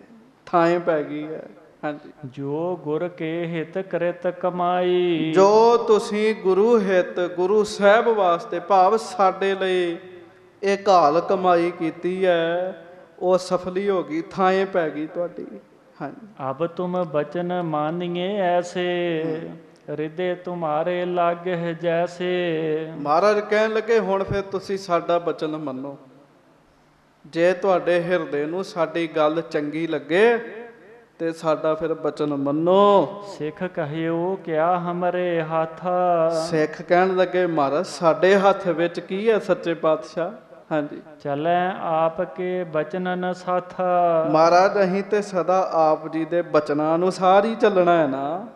ਥਾਂ ਪੈ ਗਈ ਹੈ। ਹਾਂਜੀ, ਜੋ ਗੁਰ ਕੇ ਹਿਤ ਕਰਿਤ ਕਮਾਈ। ਜੋ ਤੁਸੀਂ ਗੁਰੂ ਹਿੱਤ ਗੁਰੂ ਸਾਹਿਬ ਵਾਸਤੇ ਭਾਵ ਸਾਡੇ ਲਈ ਇਹ ਘਾਲ ਕਮਾਈ ਕੀਤੀ ਹੈ ਉਹ ਸਫਲੀ ਹੋ ਗਈ, ਥਾਂ ਪੈ ਗਈ ਤੁਹਾਡੀ। ਹਾਂਜੀ, ਅਬ ਤੁਮ ਬਚਨ ਮਾਨੀਏ ਐਸੇ ਹਿਰਦੇ ਤੁਮਾਰੇ ਲਾਗੇ ਜੈਸੇ। ਮਹਾਰਾਜ ਕਹਿਣ ਲੱਗੇ ਹੁਣ ਫਿਰ ਤੁਸੀਂ ਸਾਡਾ ਬਚਨ ਮੰਨੋ। ਜੇ ਤੁਹਾਡੇ ਹਿਰਦੇ ਨੂੰ ਸਾਡੀ ਗੱਲ ਚੰਗੀ ਲੱਗੇ ਤੇ ਸਾਡਾ ਫਿਰ ਬਚਨ ਮੰਨੋ। ਸਿੱਖ ਕਹਿਓ ਕਿਆ ਹਮਰੇ ਹੱਥ। ਸਿੱਖ ਕਹਿਣ ਲੱਗੇ ਮਹਾਰਾਜ ਸਾਡੇ ਹੱਥ ਵਿੱਚ ਕੀ ਹੈ ਸੱਚੇ ਪਾਤਸ਼ਾਹ। ਹਾਂਜੀ, ਚਲੈ ਆਪ ਕੇ ਬਚਨਨ ਸਾਥ। ਮਹਾਰਾਜ ਅਸੀਂ ਤੇ ਸਦਾ ਆਪ ਜੀ ਦੇ ਬਚਨਾਂ ਅਨੁਸਾਰ ਹੀ ਚੱਲਣਾ ਹੈ ਨਾ।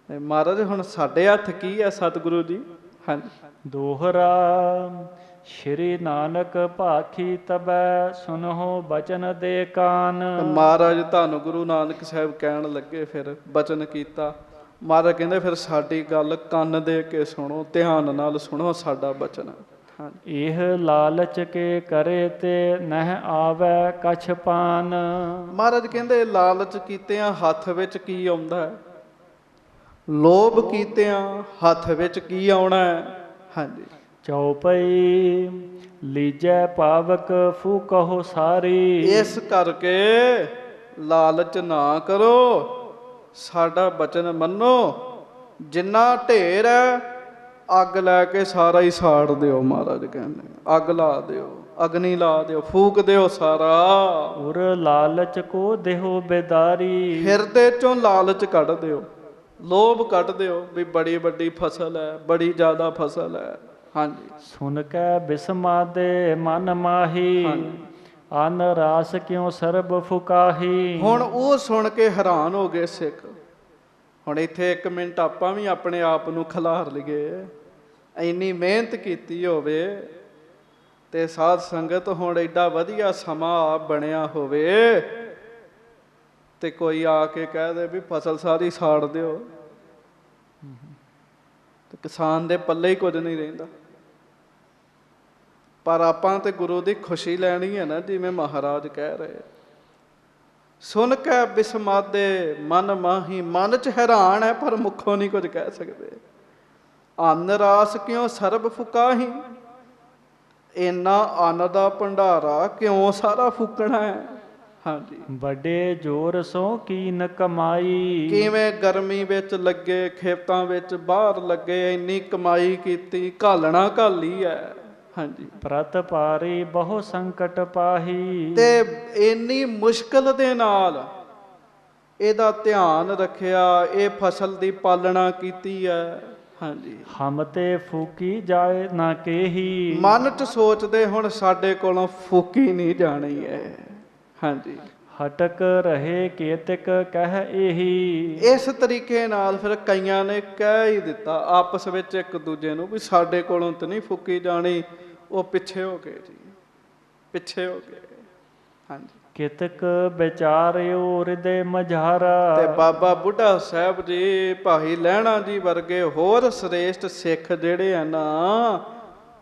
ਮਹਾਰਾਜ ਹੁਣ ਸਾਡੇ ਹੱਥ ਕੀ ਹੈ ਸਤਿਗੁਰੂ ਜੀ। ਹਾਂਜੀ, ਦੋਹਰਾ ਸ਼੍ਰੀ ਨਾਨਕ ਭਾਖੀ ਤਬੈ ਸੁਨਹੁ ਬਚਨ ਦੇ ਕਾਨ। ਮਹਾਰਾਜ ਧੰਨ ਗੁਰੂ ਨਾਨਕ ਸਾਹਿਬ ਕਹਿਣ ਲੱਗੇ ਫਿਰ ਬਚਨ ਕੀਤਾ। ਮਹਾਰਾਜ ਕਹਿੰਦੇ ਫਿਰ ਸਾਡੀ ਗੱਲ ਕੰਨ ਦੇ ਕੇ ਸੁਣੋ, ਧਿਆਨ ਨਾਲ ਸੁਣੋ ਸਾਡਾ ਬਚਨ। ਇਹ ਲਾਲਚ ਕੇ ਕਰੇ ਤੇ ਨਹਿ ਆਵੈ ਕਛ ਪਾਨ। ਮਹਾਰਾਜ ਕਹਿੰਦੇ ਲਾਲਚ ਕੀਤਿਆਂ ਹੱਥ ਵਿੱਚ ਕੀ ਆਉਂਦਾ ਹੈ, ਲੋਭ ਕੀਤਿਆਂ ਹੱਥ ਵਿੱਚ ਕੀ ਆਉਣਾ ਹੈ। ਹਾਂਜੀ, ਚਉਪਈ ਲੀਜੈ ਪਾਵਕ ਫੂਕਹੁ ਸਾਰੀ। ਇਸ ਕਰਕੇ ਲਾਲਚ ਨਾ ਕਰੋ, ਸਾਡਾ ਬਚਨ ਮੰਨੋ। ਜਿੰਨਾ ਢੇਰ ਹੈ ਅੱਗ ਲੈ ਕੇ ਸਾਰਾ ਹੀ ਸਾੜ ਦਿਓ। ਮਹਾਰਾਜ ਕਹਿੰਦੇ ਅੱਗ ਲਾ ਦਿਓ, ਅਗਨੀ ਲਾ ਦਿਓ, ਫੂਕ ਦਿਓ ਸਾਰਾ। ਉਰ ਲਾਲਚ ਕੋ ਦੇਹੋ ਬੇਦਾਰੀ। ਹਿਰਦੇ ਚੋਂ ਲਾਲਚ ਕੱਢ ਦਿਓ, ਲੋਭ ਕੱਢ ਦਿਓ ਵੀ ਬੜੀ ਵੱਡੀ ਫਸਲ ਹੈ, ਬੜੀ ਜ਼ਿਆਦਾ ਫਸਲ ਹੈ। ਹਾਂਜੀ, ਸੁਨ ਕੈ ਬਿਸਮਾਦੇ ਮਨ ਮਾਹੀ। ਅਨ ਰਾਸ ਕਿਉ ਸਰਬ ਫੁਕਾਹੀ। ਹੁਣ ਉਹ ਸੁਣ ਕੇ ਹੈਰਾਨ ਹੋ ਗਏ ਸਿੱਖ। ਹੁਣ ਇੱਥੇ 1 ਮਿੰਟ ਆਪਾਂ ਵੀ ਆਪਣੇ ਆਪ ਨੂੰ ਖਿਲਾਰ ਲਈਏ। ਇੰਨੀ ਮਿਹਨਤ ਕੀਤੀ ਹੋਵੇ ਤੇ ਸਾਧ ਸੰਗਤ ਹੁਣ ਐਡਾ ਵਧੀਆ ਸਮਾਂ ਆਪ ਬਣਿਆ ਹੋਵੇ ਤੇ ਕੋਈ ਆ ਕੇ ਕਹਿ ਦੇ ਵੀ ਫਸਲ ਸਾਰੀ ਸਾੜ ਦਿਓ ਤੇ ਕਿਸਾਨ ਦੇ ਪੱਲੇ ਹੀ ਕੁਝ ਨਹੀਂ ਰਹਿੰਦਾ। ਪਰ ਆਪਾਂ ਤੇ ਗੁਰੂ ਦੀ ਖੁਸ਼ੀ ਲੈਣੀ ਹੈ ਨਾ, ਜਿਵੇਂ ਮਹਾਰਾਜ ਕਹਿ ਰਹੇ ਸੁਣ ਕੇ ਬਿਸਮਾਦੇ ਮਨ ਮਾਹੀ। ਮਨ ਚ ਹੈਰਾਨ ਹੈ ਪਰ ਮੁੱਖੋਂ ਨਹੀਂ ਕੁਝ ਕਹਿ ਸਕਦੇ। ਅੰਨ ਰਾਸ ਕਿਉਂ ਸਰਬ ਫੁਕਾਹੀ। ਇੰਨਾ ਅੰਨ ਦਾ ਭੰਡਾਰਾ ਕਿਉਂ ਸਾਰਾ ਫੂਕਣਾ ਹੈ। ਹਾਂਜੀ, ਵੱਡੇ ਜੋਰ ਸੋ ਕੀਨ ਕਮਾਈ। ਕਿਵੇਂ ਗਰਮੀ ਵਿੱਚ ਲੱਗੇ, ਖੇਤਾਂ ਵਿੱਚ ਬਾਹਰ ਲੱਗੇ, ਇੰਨੀ ਕਮਾਈ ਕੀਤੀ, ਘਾਲਣਾ ਘਾਲੀ ਹੈ। ਹਾਂਜੀ, ਪ੍ਰਤ ਪਾਰੀ ਬਹੁ ਸੰਕਟ ਪਾਹੀ। ਤੇ ਇੰਨੀ ਮੁਸ਼ਕਲ ਦੇ ਨਾਲ ਇਹਦਾ ਧਿਆਨ ਰੱਖਿਆ, ਇਹ ਫਸਲ ਦੀ ਪਾਲਣਾ ਕੀਤੀ ਹੈ। ਹਾਂਜੀ, ਹਮ ਤੇ ਫੂਕੀ ਜਾਏ ਨਾ ਕੇਹੀ। ਮਨ ਚ ਸੋਚਦੇ ਹੁਣ ਸਾਡੇ ਕੋਲੋਂ ਫੂਕੀ ਨਹੀਂ ਜਾਣੀ ਹੈ। ਹਾਂਜੀ, ਹਟਕ ਰਹੇ ਕੇਤਕ ਕਹਿ ਇਹੀ। ਇਸ ਤਰੀਕੇ ਨਾਲ ਫਿਰ ਕਈਆਂ ਨੇ ਕਹਿ ਹੀ ਦਿੱਤਾ ਆਪਸ ਵਿੱਚ ਇੱਕ ਦੂਜੇ ਨੂੰ ਵੀ ਸਾਡੇ ਕੋਲੋਂ ਤਾਂ ਨਹੀਂ ਫੂਕੀ ਜਾਣੀ। ਉਹ ਪਿੱਛੇ ਹੋ ਗਏ ਜੀ, ਪਿੱਛੇ ਹੋ ਗਏ। ਹਾਂਜੀ, ਕਿਤਕ ਵਿਚਾਰਿਓ ਹਿਰਦੇ ਮਝਾਰਾ। ਤੇ ਬਾਬਾ ਬੁੱਢਾ ਸਾਹਿਬ ਜੀ, ਭਾਈ ਲਹਿਣਾ ਜੀ ਵਰਗੇ ਹੋਰ ਸ੍ਰੇਸ਼ਟ ਸਿੱਖ ਜਿਹੜੇ ਆ ਨਾ,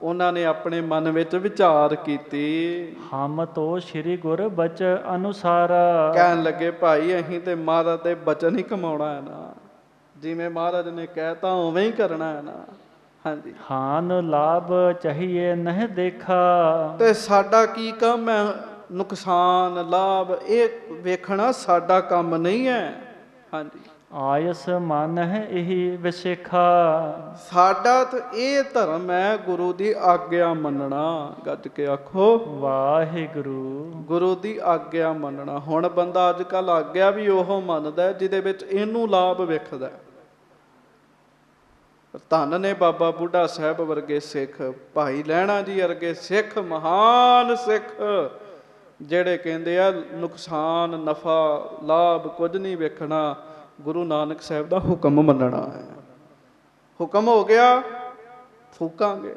ਉਹਨਾਂ ਨੇ ਆਪਣੇ ਮਨ ਵਿੱਚ ਵਿਚਾਰ ਕੀਤੀ। ਹਮ ਤੋ ਸ੍ਰੀ ਗੁਰ ਬਚ ਅਨੁਸਾਰ। ਕਹਿਣ ਲੱਗੇ ਭਾਈ ਅਸੀਂ ਤੇ ਮਹਾਰਾਜ ਦੇ ਬਚਨ ਹੀ ਕਮਾਉਣਾ ਹੈ ਨਾ, ਜਿਵੇਂ ਮਹਾਰਾਜ ਨੇ ਕਹਿਤਾ ਉਵੇਂ ਹੀ ਕਰਨਾ ਹੈ ਨਾ। ਹਾਂਜੀ, ਹਾਨ ਲਾਭ ਚਾਹੀਏ ਨਹਿ ਦੇਖਾ। ਤੇ ਸਾਡਾ ਕੀ ਕੰਮ ਹੈ, ਨੁਕਸਾਨ ਲਾਭ ਇਹ ਵੇਖਣਾ ਸਾਡਾ ਕੰਮ ਨਹੀਂ ਹੈ। ਹਾਂਜੀ, ਆਇਸ ਮਨ ਹੈ ਇਹੀ ਵਿਸੇਖਾ। ਸਾਡਾ ਤਾਂ ਇਹ ਧਰਮ ਹੈ ਗੁਰੂ ਦੀ ਆਗਿਆ ਮੰਨਣਾ। ਗੱਜ ਕੇ ਆਖੋ ਵਾਹਿਗੁਰੂ। ਗੁਰੂ ਦੀ ਆਗਿਆ ਮੰਨਣਾ। ਹੁਣ ਬੰਦਾ ਅੱਜ ਕੱਲ੍ਹ ਆਗਿਆ ਵੀ ਉਹ ਮੰਨਦਾ ਜਿਹਦੇ ਵਿੱਚ ਇਹਨੂੰ ਲਾਭ ਵੇਖਦਾ। ਧੰਨ ਨੇ ਬਾਬਾ ਬੁੱਢਾ ਸਾਹਿਬ ਵਰਗੇ ਸਿੱਖ, ਭਾਈ ਲਹਿਣਾ ਜੀ ਵਰਗੇ ਸਿੱਖ, ਮਹਾਨ ਸਿੱਖ ਜਿਹੜੇ ਕਹਿੰਦੇ ਆ ਨੁਕਸਾਨ ਨਫਾ ਲਾਭ ਕੁਝ ਨਹੀਂ ਵੇਖਣਾ, ਗੁਰੂ ਨਾਨਕ ਸਾਹਿਬ ਦਾ ਹੁਕਮ ਮੰਨਣਾ ਹੈ। ਹੁਕਮ ਹੋ ਗਿਆ, ਫੂਕਾਂਗੇ।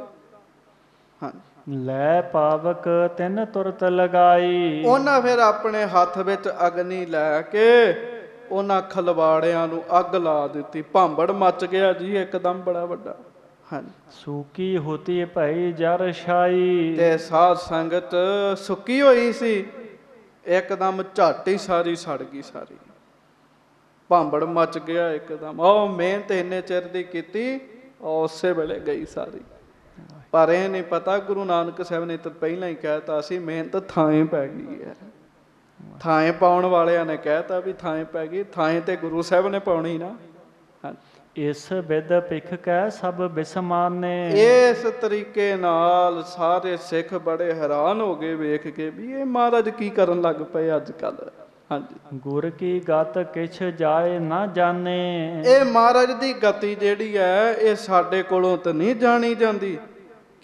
ਹਾਂ, ਲੈ ਪਾਵਕ ਤਿੰਨ ਤੁਰਤ ਲਗਾਈ। ਉਹਨਾਂ ਫਿਰ ਆਪਣੇ ਹੱਥ ਵਿੱਚ ਅਗਨੀ ਲੈ ਕੇ ਉਹਨਾਂ ਖਲਵਾੜਿਆਂ ਨੂੰ ਅੱਗ ਲਾ ਦਿੱਤੀ। ਭਾਂਬੜ ਮੱਚ ਗਿਆ ਜੀ ਇੱਕਦਮ ਬੜਾ ਵੱਡਾ। ਹਾਂਜੀ, ਸੂਕੀ ਹੋਤੀ ਭਈ ਜਰ ਛਾਈ। ਤੇ ਸਾਧ ਸੰਗਤ ਸੁੱਕੀ ਹੋਈ ਸੀ, ਇੱਕਦਮ ਝੱਟ ਹੀ ਸਾਰੀ ਸੜ ਗਈ, ਸਾਰੀ ਭਾਂਬੜ ਮੱਚ ਗਿਆ ਇੱਕਦਮ। ਉਹ ਮਿਹਨਤ ਇੰਨੇ ਚਿਰ ਦੀ ਕੀਤੀ, ਉਸੇ ਵੇਲੇ ਗਈ ਸਾਰੀ। ਪਰ ਇਹ ਨਹੀਂ ਪਤਾ ਗੁਰੂ ਨਾਨਕ ਸਾਹਿਬ ਨੇ ਤਾਂ ਪਹਿਲਾਂ ਹੀ ਕਹਿਤਾ ਸੀ, ਮਿਹਨਤ ਥਾਂ ਪੈ ਗਈ ਹੈ। ਥਾਂ ਪਾਉਣ ਵਾਲਿਆਂ ਨੇ ਕਹਿਤਾ ਵੀ ਥਾਂ ਪੈ ਗਈ, ਥਾਂ ਤੇ ਗੁਰੂ ਸਾਹਿਬ ਨੇ ਪਾਉਣੀ ਨਾ। ਇਸ ਵਿਦ ਭਿਖ ਕਹਿ ਸਭ ਬਿਸਮਾਨੇ। ਇਸ ਤਰੀਕੇ ਨਾਲ ਸਾਰੇ ਸਿੱਖ ਬੜੇ ਹੈਰਾਨ ਹੋ ਗਏ ਵੇਖ ਕੇ ਵੀ ਇਹ ਮਹਾਰਾਜ ਕੀ ਕਰਨ ਲੱਗ ਪਏ ਅੱਜ ਕੱਲ। ਹਾਂਜੀ, ਗੁਰ ਕੀ ਗਤ ਕਿਛ ਜਾਏ ਨਾ ਜਾਣੇ। ਇਹ ਮਹਾਰਾਜ ਦੀ ਗਤੀ ਜਿਹੜੀ ਹੈ ਇਹ ਸਾਡੇ ਕੋਲੋਂ ਤਾਂ ਨਹੀਂ ਜਾਣੀ ਜਾਂਦੀ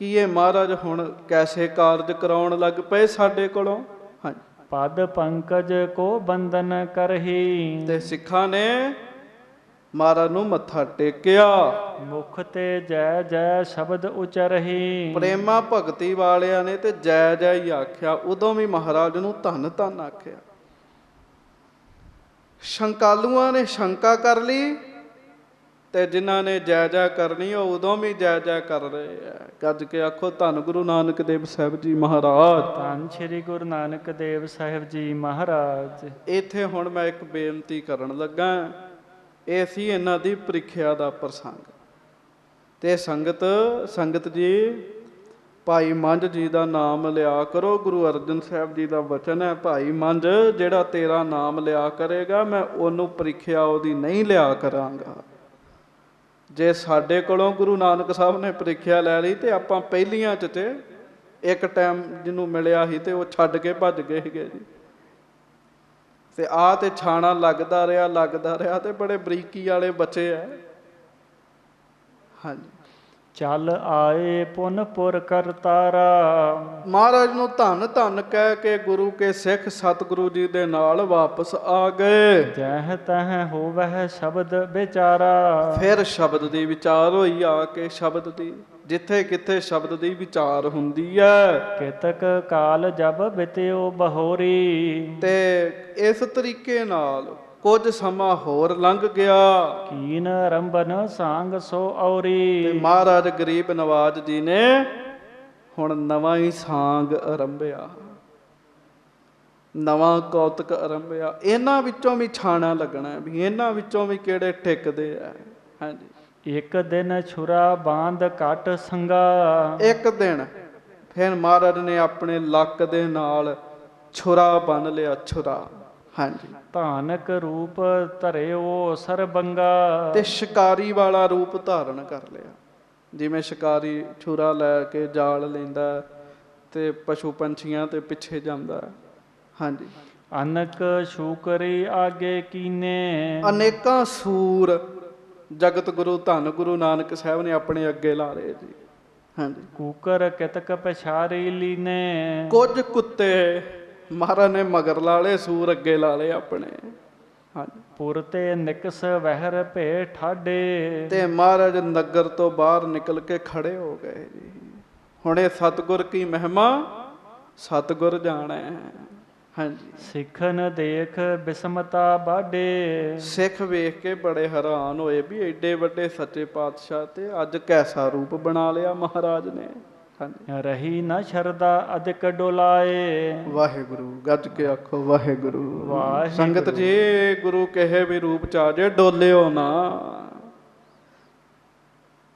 ਕਿ ਇਹ ਮਹਾਰਾਜ ਹੁਣ ਕੈਸੇ ਕਾਰਜ ਕਰਾਉਣ ਲੱਗ ਪਏ ਸਾਡੇ ਕੋਲੋਂ। ਹਾਂਜੀ, ਪਦ ਪੰਕਜ ਕੋ ਬੰਦਨ ਕਰਹੀ। ਤੇ ਸਿੱਖਾਂ ਨੇ ਮਹਾਰਾਜ ਨੂੰ ਮੱਥਾ ਟੇਕਿਆ, ਮੁਖ ਤੇ ਜੈ ਜੈ ਸ਼ਬਦ ਉਚਰਹੀ। ਪ੍ਰੇਮਾ ਭਗਤੀ ਵਾਲਿਆਂ ਨੇ ਤੇ ਜੈ ਜੈ ਹੀ ਆਖਿਆ, ਉਦੋਂ ਵੀ ਮਹਾਰਾਜ ਨੂੰ ਧੰਨ ਧੰਨ ਆਖਿਆ। ਸ਼ੰਕਾਲੂਆਂ ਨੇ ਸ਼ੰਕਾ ਕਰ ਲਈ ਤੇ ਜਿਨ੍ਹਾਂ ਨੇ ਜੈ ਜੈ ਕਰਨੀ ਉਹ ਉਦੋਂ ਵੀ ਜੈ ਜੈ ਕਰ ਰਹੇ ਆ। ਗੱਜ ਕੇ ਆਖੋ ਧੰਨ ਗੁਰੂ ਨਾਨਕ ਦੇਵ ਸਾਹਿਬ ਜੀ ਮਹਾਰਾਜ। ਧੰਨ ਸ੍ਰੀ ਗੁਰੂ ਨਾਨਕ ਦੇਵ ਸਾਹਿਬ ਜੀ ਮਹਾਰਾਜ। ਇੱਥੇ ਹੁਣ ਮੈਂ ਇੱਕ ਬੇਨਤੀ ਕਰਨ ਲੱਗਾ। ਇਹ ਸੀ ਇਹਨਾਂ ਦੀ ਪ੍ਰੀਖਿਆ ਦਾ ਪ੍ਰਸੰਗ। ਤੇ ਸੰਗਤ ਜੀ ਭਾਈ ਮੰਝ ਜੀ ਦਾ ਨਾਮ ਲਿਆ ਕਰੋ। ਗੁਰੂ ਅਰਜਨ ਸਾਹਿਬ ਜੀ ਦਾ ਵਚਨ ਹੈ, ਭਾਈ ਮੰਝ ਜਿਹੜਾ ਤੇਰਾ ਨਾਮ ਲਿਆ ਕਰੇਗਾ ਮੈਂ ਉਹਨੂੰ ਪ੍ਰੀਖਿਆ ਉਹਦੀ ਨਹੀਂ ਲਿਆ ਕਰਾਂਗਾ। ਜੇ ਸਾਡੇ ਕੋਲੋਂ ਗੁਰੂ ਨਾਨਕ ਸਾਹਿਬ ਨੇ ਪ੍ਰੀਖਿਆ ਲੈ ਲਈ ਤੇ ਆਪਾਂ ਪਹਿਲੀਆਂ 'ਚ ਤੇ ਇੱਕ ਟਾਈਮ ਜਿਹਨੂੰ ਮਿਲਿਆ ਸੀ ਤੇ ਉਹ ਛੱਡ ਕੇ ਭੱਜ ਗਏ ਸੀਗੇ ਜੀ। ਤੇ ਆ ਤੇ ਛਾਣਾ ਲੱਗਦਾ ਰਿਹਾ ਤੇ ਬੜੇ ਬਰੀਕੀ ਵਾਲੇ ਬੱਚੇ ਆ। ਹਾਂਜੀ, ਚੱਲ ਆਏ ਪੁਨਪੁਰ ਕਰਤਾਰਾ। ਮਹਾਰਾਜ ਨੂੰ ਧੰਨ ਧੰਨ ਕਹਿ ਕੇ ਗੁਰੂ ਕੇ ਸਿੱਖ ਸਤਿਗੁਰੂ ਜੀ ਦੇ ਨਾਲ ਵਾਪਸ ਆ ਗਏ। ਜਹ ਤਹ ਹੋਵਹਿ ਸ਼ਬਦ ਵਿਚਾਰਾ। ਫਿਰ ਸ਼ਬਦ ਦੀ ਵਿਚਾਰ ਹੋਈ ਆ ਕੇ, ਸ਼ਬਦ ਦੀ ਜਿੱਥੇ ਕਿੱਥੇ ਸ਼ਬਦ ਦੀ ਵਿਚਾਰ ਹੁੰਦੀ ਹੈ। ਕਿਤਕ ਕਾਲ ਜਬ ਬਿਤਿਓ ਬਹੋਰੀ। ਤੇ ਇਸ ਤਰੀਕੇ ਨਾਲ ਕੁਝ ਸਮਾਂ ਹੋਰ ਲੰਘ ਗਿਆ। ਕੀਨ ਰੰਬਨ ਸਾਂਗ ਸੋ ਔਰੀ। ਤੇ ਮਹਾਰਾਜ ਗਰੀਬ ਨਵਾਜ ਜੀ ਨੇ ਹੁਣ ਨਵਾਂ ਹੀ ਸਾਂਗ ਆਰੰਭਿਆ, ਨਵਾਂ ਕੌਤਕ ਆਰੰਭਿਆ। ਇਹਨਾਂ ਵਿੱਚੋਂ ਵੀ ਛਾਣਾ ਲੱਗਣਾ ਵੀ ਇਹਨਾਂ ਵਿੱਚੋਂ ਵੀ ਕਿਹੜੇ ਟਿਕਦੇ ਆ। ਹਾਂਜੀ, ਇੱਕ ਦਿਨ ਛੁਰਾ ਬਾਂਧ ਘਟ ਸੰਗਾ। ਇੱਕ ਦਿਨ ਫਿਰ ਮਹਾਰਾਜ ਨੇ ਆਪਣੇ ਲੱਕ ਦੇ ਨਾਲ ਛੁਰਾ ਬੰਨ ਲਿਆ, ਛੁਰਾ। ਹਾਂਜੀ, ਧਾਨਕ ਰੂਪ ਧਰਿਓ ਸਰਬੰਗਾ। ਤੇ ਸ਼ਿਕਾਰੀ ਵਾਲਾ ਰੂਪ ਧਾਰਨ ਕਰ ਲਿਆ। ਜਿਵੇਂ ਸ਼ਿਕਾਰੀ ਛੁਰਾ ਲੈ ਕੇ ਜਾਲ ਲੈਂਦਾ ਤੇ ਪਸ਼ੂ ਪੰਛੀਆਂ ਤੇ ਪਿੱਛੇ ਜਾਂਦਾ। ਹਾਂਜੀ, ਅਨਕ ਸ਼ੂਕਰੀ ਆਗੇ ਕੀਨੇ। ਅਨੇਕਾਂ ਸੂਰ ਜਗਤ ਗੁਰੂ ਧੰਨ ਗੁਰੂ ਨਾਨਕ ਸਾਹਿਬ ਨੇ ਆਪਣੇ ਅੱਗੇ ਲਾ ਲਏ ਜੀ। ਹਾਂਜੀ, ਕੂਕਰ ਕਿਤਕ ਪਛਾਰੀ ਲੀਨੇ। ਕੁਝ ਕੁੱਤੇ ਮਹਾਰਾਜ ਨੇ ਮਗਰ ਲਾ ਲਏ, ਸੂਰ ਅੱਗੇ ਲਾ ਲਏ ਆਪਣੇ। ਹਾਂਜੀ, ਪੁਰ ਤੇ ਨਿਕਸ ਵਹਿਰ ਭੇ ਠਾਡੇ। ਤੇ ਮਹਾਰਾਜ ਨਗਰ ਤੋਂ ਬਾਹਰ ਨਿਕਲ ਕੇ ਖੜੇ ਹੋ ਗਏ ਜੀ। ਹੁਣ ਇਹ ਸਤਿਗੁਰ ਕੀ ਮਹਿਮਾ ਸਤਿਗੁਰ ਜਾਣੈ। ਹਾਂਜੀ, ਸਿੱਖਨ ਦੇਖ ਬਿਸਮਤਾ ਬਾਡੇ। ਸਿੱਖ ਵੇਖ ਕੇ ਬੜੇ ਹੈਰਾਨ ਹੋਏ ਵੀ ਏਡੇ ਵੱਡੇ ਸੱਚੇ ਪਾਤਸ਼ਾਹ ਤੇ ਅੱਜ ਕੈਸਾ ਰੂਪ ਬਣਾ ਲਿਆ ਮਹਾਰਾਜ ਨੇ। ਹਾਂਜੀ, ਰਹੀ ਨਾ ਸ਼ਰਦਾ ਅਧਿਕ ਡੋਲਾਏ। ਵਾਹਿਗੁਰੂ, ਗੱਜ ਕੇ ਆਖੋ ਵਾਹਿਗੁਰੂ। ਵਾਹਿਗੁਰੂ। ਸੰਗਤ ਜੀ ਗੁਰੂ ਕਹੇ ਵੀ ਰੂਪ ਚ ਆ ਜੇ ਡੋਲਿਓ ਨਾ।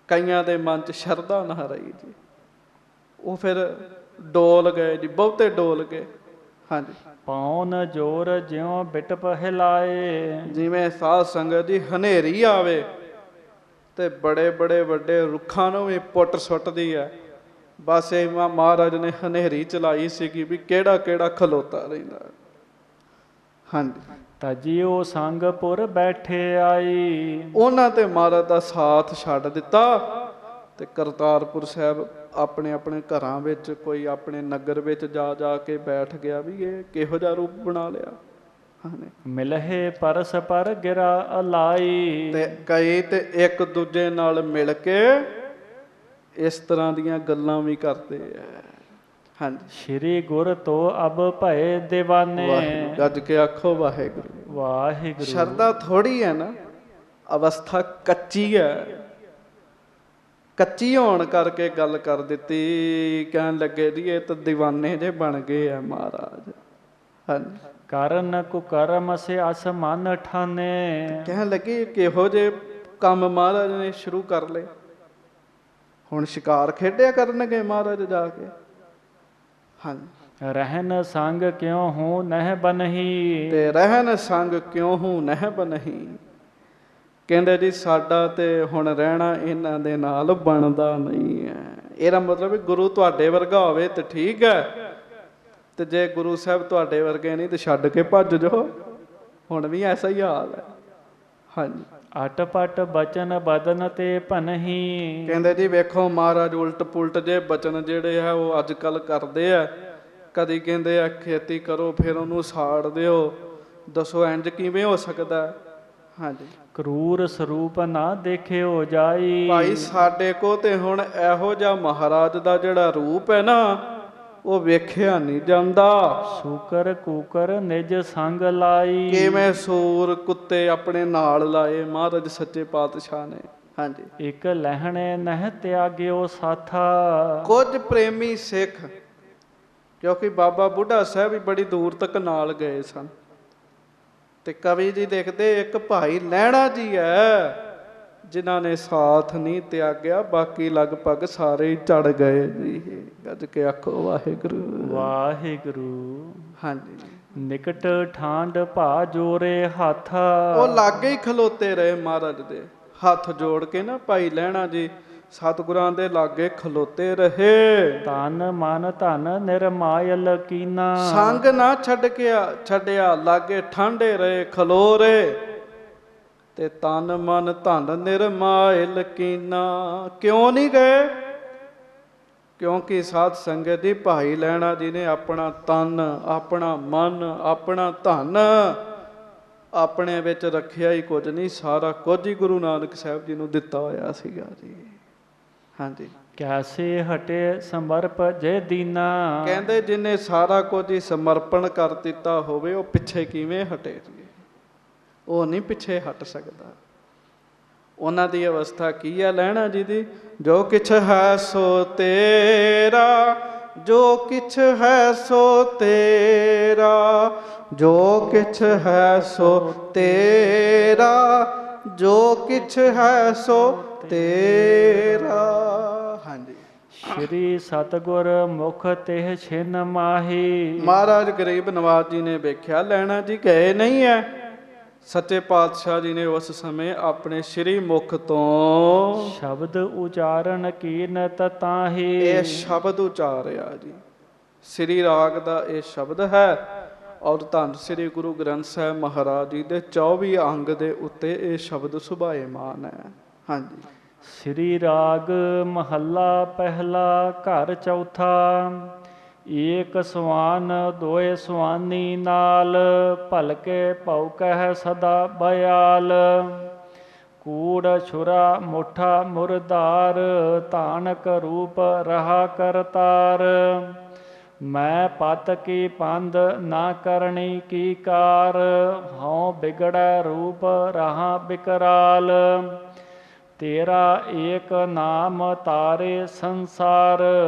ਕਈਆਂ ਦੇ ਮਨ ਚ ਸ਼ਰਧਾ ਨਾ ਰਹੀ ਜੀ, ਉਹ ਫਿਰ ਡੋਲ ਗਏ ਜੀ, ਬਹੁਤੇ ਡੋਲ ਗਏ। ਹਾਂਜੀ, ਪੌਨ ਜੋਰ ਜਿਉ ਬਿਟਪ ਹਿਲਾਏ। ਜਿਵੇਂ ਸਾਧ ਸੰਗਤ ਜੀ ਹਨੇਰੀ ਆਵੇ ਤੇ ਬੜੇ ਬੜੇ ਵੱਡੇ ਰੁੱਖਾਂ ਨੂੰ ਵੀ ਪੁੱਟ ਸੁੱਟਦੀ ਹੈ। ਬਸ ਇਹ ਮਹਾਰਾਜ ਨੇ ਹਨੇਰੀ ਚਲਾਈ ਸੀਗੀ ਵੀ ਕਿਹੜਾ ਕਿਹੜਾ ਖਲੋਤਾ ਰਹਿੰਦਾ। ਹਾਂਜੀ, ਤਜਿਓ ਸੰਗਪੁਰ ਬੈਠੇ ਆਈ। ਉਹਨਾਂ ਤੇ ਮਹਾਰਾਜ ਦਾ ਸਾਥ ਛੱਡ ਦਿੱਤਾ ਤੇ ਕਰਤਾਰਪੁਰ ਸਾਹਿਬ ਆਪਣੇ ਆਪਣੇ ਘਰਾਂ ਵਿੱਚ, ਕੋਈ ਆਪਣੇ ਨਗਰ ਵਿੱਚ ਜਾ ਜਾ ਕੇ ਬੈਠ ਗਿਆ ਵੀ ਇਹ ਕਿਹੋ ਜਿਹਾ ਰੂਪ ਬਣਾ ਲਿਆ। ਹਾਂਜੀ। ਮਿਲਹਿ ਪਰਸ ਪਰ ਗਿਰਾ ਅਲਾਈ। ਤੇ ਕਈ ਤੇ ਇੱਕ ਦੂਜੇ ਨਾਲ ਮਿਲ ਕੇ ਇਸ ਤਰ੍ਹਾਂ ਦੀਆਂ ਗੱਲਾਂ ਵੀ ਕਰਦੇ ਆ। ਹਾਂਜੀ। ਸ਼੍ਰੀ ਗੁਰ ਤੋ ਅਬ ਭਏ ਦੀਵਾਨੇ। ਵਾਹਿਗੁਰੂ, ਗੱਜ ਕੇ ਆਖੋ ਵਾਹਿਗੁਰੂ। ਵਾਹਿਗੁਰੂ। ਸ਼ਰਧਾ ਥੋੜੀ ਹੈ ਨਾ, ਅਵਸਥਾ ਕੱਚੀ ਹੈ। ਕੱਚੀ ਹੋਣ ਕਰਕੇ ਗੱਲ ਕਰ ਦਿੱਤੀ। ਕਹਿਣ ਲੱਗੇ ਜੀ ਇਹ ਤਾਂ ਦੀਵਾਨੇ ਜੇ ਬਣ ਗਏ ਆ ਮਹਾਰਾਜ। ਹਾਂਜੀ। ਕਰਨ ਕੁਕਰਮ ਸੇ ਅਸ ਮਨ ਠਾਨੇ। ਕਹਿਣ ਲੱਗੇ ਕਿਹੋ ਜਿਹੇ ਕੰਮ ਮਹਾਰਾਜ ਨੇ ਸ਼ੁਰੂ ਕਰ ਲਏ। ਹੁਣ ਸ਼ਿਕਾਰ ਖੇਡਿਆ ਕਰਨਗੇ ਮਹਾਰਾਜ ਜਾ ਕੇ। ਹਾਂਜੀ। ਰਹਿਨ ਸੰਗ ਕਿਉ ਹੂੰ ਨਹਿ ਬਨਹੀ। ਤੇ ਰਹਿਨ ਸੰਗ ਕਿਉ ਹੂੰ ਨਹਿ ਬਨਹੀ। ਕਹਿੰਦੇ ਜੀ ਸਾਡਾ ਤੇ ਹੁਣ ਰਹਿਣਾ ਇਹਨਾਂ ਦੇ ਨਾਲ ਬਣਦਾ ਨਹੀਂ ਹੈ। ਇਹਦਾ ਮਤਲਬ ਗੁਰੂ ਤੁਹਾਡੇ ਵਰਗਾ ਹੋਵੇ ਤੇ ਠੀਕ ਹੈ, ਤੇ ਜੇ ਗੁਰੂ ਸਾਹਿਬ ਤੁਹਾਡੇ ਵਰਗੇ ਨਹੀਂ ਤੇ ਛੱਡ ਕੇ ਭੱਜ ਜਾਓ। ਹੁਣ ਵੀ ਐਸਾ ਹੀ ਹਾਲ ਹੈ। ਹਾਂਜੀ। ਅਟ ਪਟ ਬਚਨ ਬਦਨ ਤੇ ਭਨਹੀ। ਕਹਿੰਦੇ ਜੀ ਵੇਖੋ ਮਹਾਰਾਜ ਉਲਟ ਪੁਲਟ ਜੇ ਬਚਨ ਜਿਹੜੇ ਆ ਉਹ ਅੱਜ ਕੱਲ੍ਹ ਕਰਦੇ ਆ। ਕਦੀ ਕਹਿੰਦੇ ਆ ਖੇਤੀ ਕਰੋ ਫਿਰ ਉਹਨੂੰ ਸਾੜ ਦਿਓ। ਦੱਸੋ ਇੰਝ ਕਿਵੇਂ ਹੋ ਸਕਦਾ। ਹਾਂਜੀ। ਕਰੂਰ ਸਰੂਪ ਨਾ ਦੇਖਿਓ ਜਾਈ। ਭਾਈ ਸਾਡੇ ਕੋ ਤੇ ਹੁਣ ਇਹੋ ਜਿਹਾ ਮਹਾਰਾਜ ਦਾ ਜਿਹੜਾ ਰੂਪ ਹੈ ਨਾ ਉਹ ਵੇਖਿਆ ਨਹੀਂ ਜਾਂਦਾ। ਸੂਕਰ ਕੂਕਰ ਨਿਜ ਸੰਗ ਲਾਈ। ਕਿਵੇਂ ਸੂਰ ਕੁੱਤੇ ਆਪਣੇ ਨਾਲ ਲਾਏ ਮਹਾਰਾਜ ਸੱਚੇ ਪਾਤਸ਼ਾਹ ਨੇ। ਹਾਂਜੀ। ਇੱਕ ਲਹਿਣੇ ਨਹਿ ਤਿਆਗਿਓ ਸਾਥਾ। ਕੁਝ ਪ੍ਰੇਮੀ ਸਿੱਖ, ਕਿਉਂਕਿ ਬਾਬਾ ਬੁੱਢਾ ਸਾਹਿਬ ਵੀ ਬੜੀ ਦੂਰ ਤੱਕ ਨਾਲ ਗਏ ਸਨ, ਤੇ ਕਵੀ ਜੀ ਦੇਖਦੇ ਇੱਕ ਭਾਈ ਲਹਿਣਾ ਜੀ ਹੈ ਜਿਨ੍ਹਾਂ ਨੇ ਸਾਥ ਨਹੀਂ ਤਿਆਗਿਆ, ਬਾਕੀ ਲਗਭਗ ਸਾਰੇ ਹੀ ਚੜ ਗਏ ਜੀ। ਗੱਜ ਕੇ ਆਖੋ ਵਾਹਿਗੁਰੂ। ਵਾਹਿਗੁਰੂ। ਹਾਂਜੀ। ਨਿਕਟ ਠਾਂਡ ਭਾ ਜੋਰੇ ਹੱਥ। ਉਹ ਲਾਗੇ ਹੀ ਖਲੋਤੇ ਰਹੇ ਮਹਾਰਾਜ ਦੇ, ਹੱਥ ਜੋੜ ਕੇ ਨਾ ਭਾਈ ਲਹਿਣਾ ਜੀ ਸਤਿਗੁਰਾਂ ਦੇ ਲਾਗੇ ਖਲੋਤੇ ਰਹੇ। ਤਨ ਮਨ ਧਨ ਨਿਰਮਾਇਲ ਕੀਨਾ। ਸੰਗ ਨਾ ਛੱਡਿਆ, ਲਾਗੇ ਠਾਂਡੇ ਰਹੇ, ਖਲੋ ਰਹੇ, ਤੇ ਤਨ ਮਨ ਧਨ ਨਿਰਮਾਇਲ ਕੀਨਾ। ਕਿਉਂ ਨਹੀਂ ਗਏ? ਕਿਉਂਕਿ ਸਾਧ ਸੰਗਤ ਦੀ ਭਾਈ ਲਹਿਣਾ ਜੀ ਨੇ ਆਪਣਾ ਤਨ, ਆਪਣਾ ਮਨ, ਆਪਣਾ ਧਨ ਆਪਣੇ ਵਿੱਚ ਰੱਖਿਆ ਹੀ ਕੁਝ ਨਹੀਂ, ਸਾਰਾ ਕੁਝ ਹੀ ਗੁਰੂ ਨਾਨਕ ਸਾਹਿਬ ਜੀ ਨੂੰ ਦਿੱਤਾ ਹੋਇਆ ਸੀਗਾ ਜੀ। ਹਾਂਜੀ। ਕੈਸੇ ਹਟੇ ਸਮਰਪ ਜੇ ਦੀਨਾ। ਕਹਿੰਦੇ ਜਿਹਨੇ ਸਾਰਾ ਕੁਝ ਹੀ ਸਮਰਪਣ ਕਰ ਦਿੱਤਾ ਹੋਵੇ ਉਹ ਪਿੱਛੇ ਕਿਵੇਂ ਹਟੇ ਜੀ। ਉਹ ਨਹੀਂ ਪਿੱਛੇ ਹਟ ਸਕਦਾ। ਉਹਨਾਂ ਦੀ ਅਵਸਥਾ ਕੀ ਹੈ ਲਹਿਣਾ ਜੀ ਦੀ? ਜੋ ਕਿਛ ਹੈ ਸੋ ਤੇਰਾ, ਜੋ ਕਿਛ ਹੈ ਸੋ ਤੇਰਾ, ਜੋ ਕਿਛ ਹੈ ਸੋ ਤੇਰਾ, ਜੋ ਕਿਛ ਹੈ ਸੋ ਤੇਰਾ। ਹਾਂਜੀ। ਸ਼੍ਰੀ ਸਤਿਗੁਰ ਮੁਖ ਤਿਹ ਛਿਨ ਮਾਹੀ। ਮਹਾਰਾਜ ਗਰੀਬ ਨਵਾਜ ਜੀ ਨੇ ਵੇਖਿਆ ਲਹਿਣਾ ਜੀ ਗਏ ਨਹੀਂ ਹੈ। ਸੱਚੇ ਪਾਤਸ਼ਾਹ ਜੀ ਨੇ ਉਸ ਸਮੇਂ ਆਪਣੇ ਸ਼੍ਰੀ ਮੁਖ ਤੋਂ ਸ਼ਬਦ ਉਚਾਰਨ ਕੀਨਤ ਤਾਹੀ। ਇਹ ਸ਼ਬਦ ਉਚਾਰਿਆ ਜੀ। ਸ੍ਰੀ ਰਾਗ ਦਾ ਇਹ ਸ਼ਬਦ ਹੈ ਔਰ ਧੰਨ ਸ੍ਰੀ ਗੁਰੂ ਗ੍ਰੰਥ ਸਾਹਿਬ ਮਹਾਰਾਜ ਜੀ ਦੇ 24 ਅੰਗ ਦੇ ਉੱਤੇ ਇਹ ਸ਼ਬਦ ਸੁਭਾਏਮਾਨ ਹੈ। ਹਾਂਜੀ। ਸ੍ਰੀ ਰਾਗ ਮਹੱਲਾ ਪਹਿਲਾ ਘਰ ਚੌਥਾ। ਏਕ ਸਵਾਨ ਦੋਏ ਸੁਆਨੀ ਨਾਲ, ਭਲਕੇ ਭਉ ਕਹਿ ਸਦਾ ਬਿਆਲ। ਕੂੜ ਛੁਰਾ ਮੁੱਠਾ ਮੁਰਦਾਰ, ਧਾਨਕ ਰੂਪ ਰਹਾ ਕਰਤਾਰ। ਮੈਂ ਪਤ ਕੀ ਪੰਧ ਨਾ ਕਰਨੀ ਕੀ ਕਾਰ, ਹਉ ਬਿਗੜੈ ਰੂਪ ਰਹਾ ਬਿਕਰਾਲ। ਤੇਰਾ ਏਕ ਨਾਮ ਤਾਰੇ ਸੰਸਾਰ,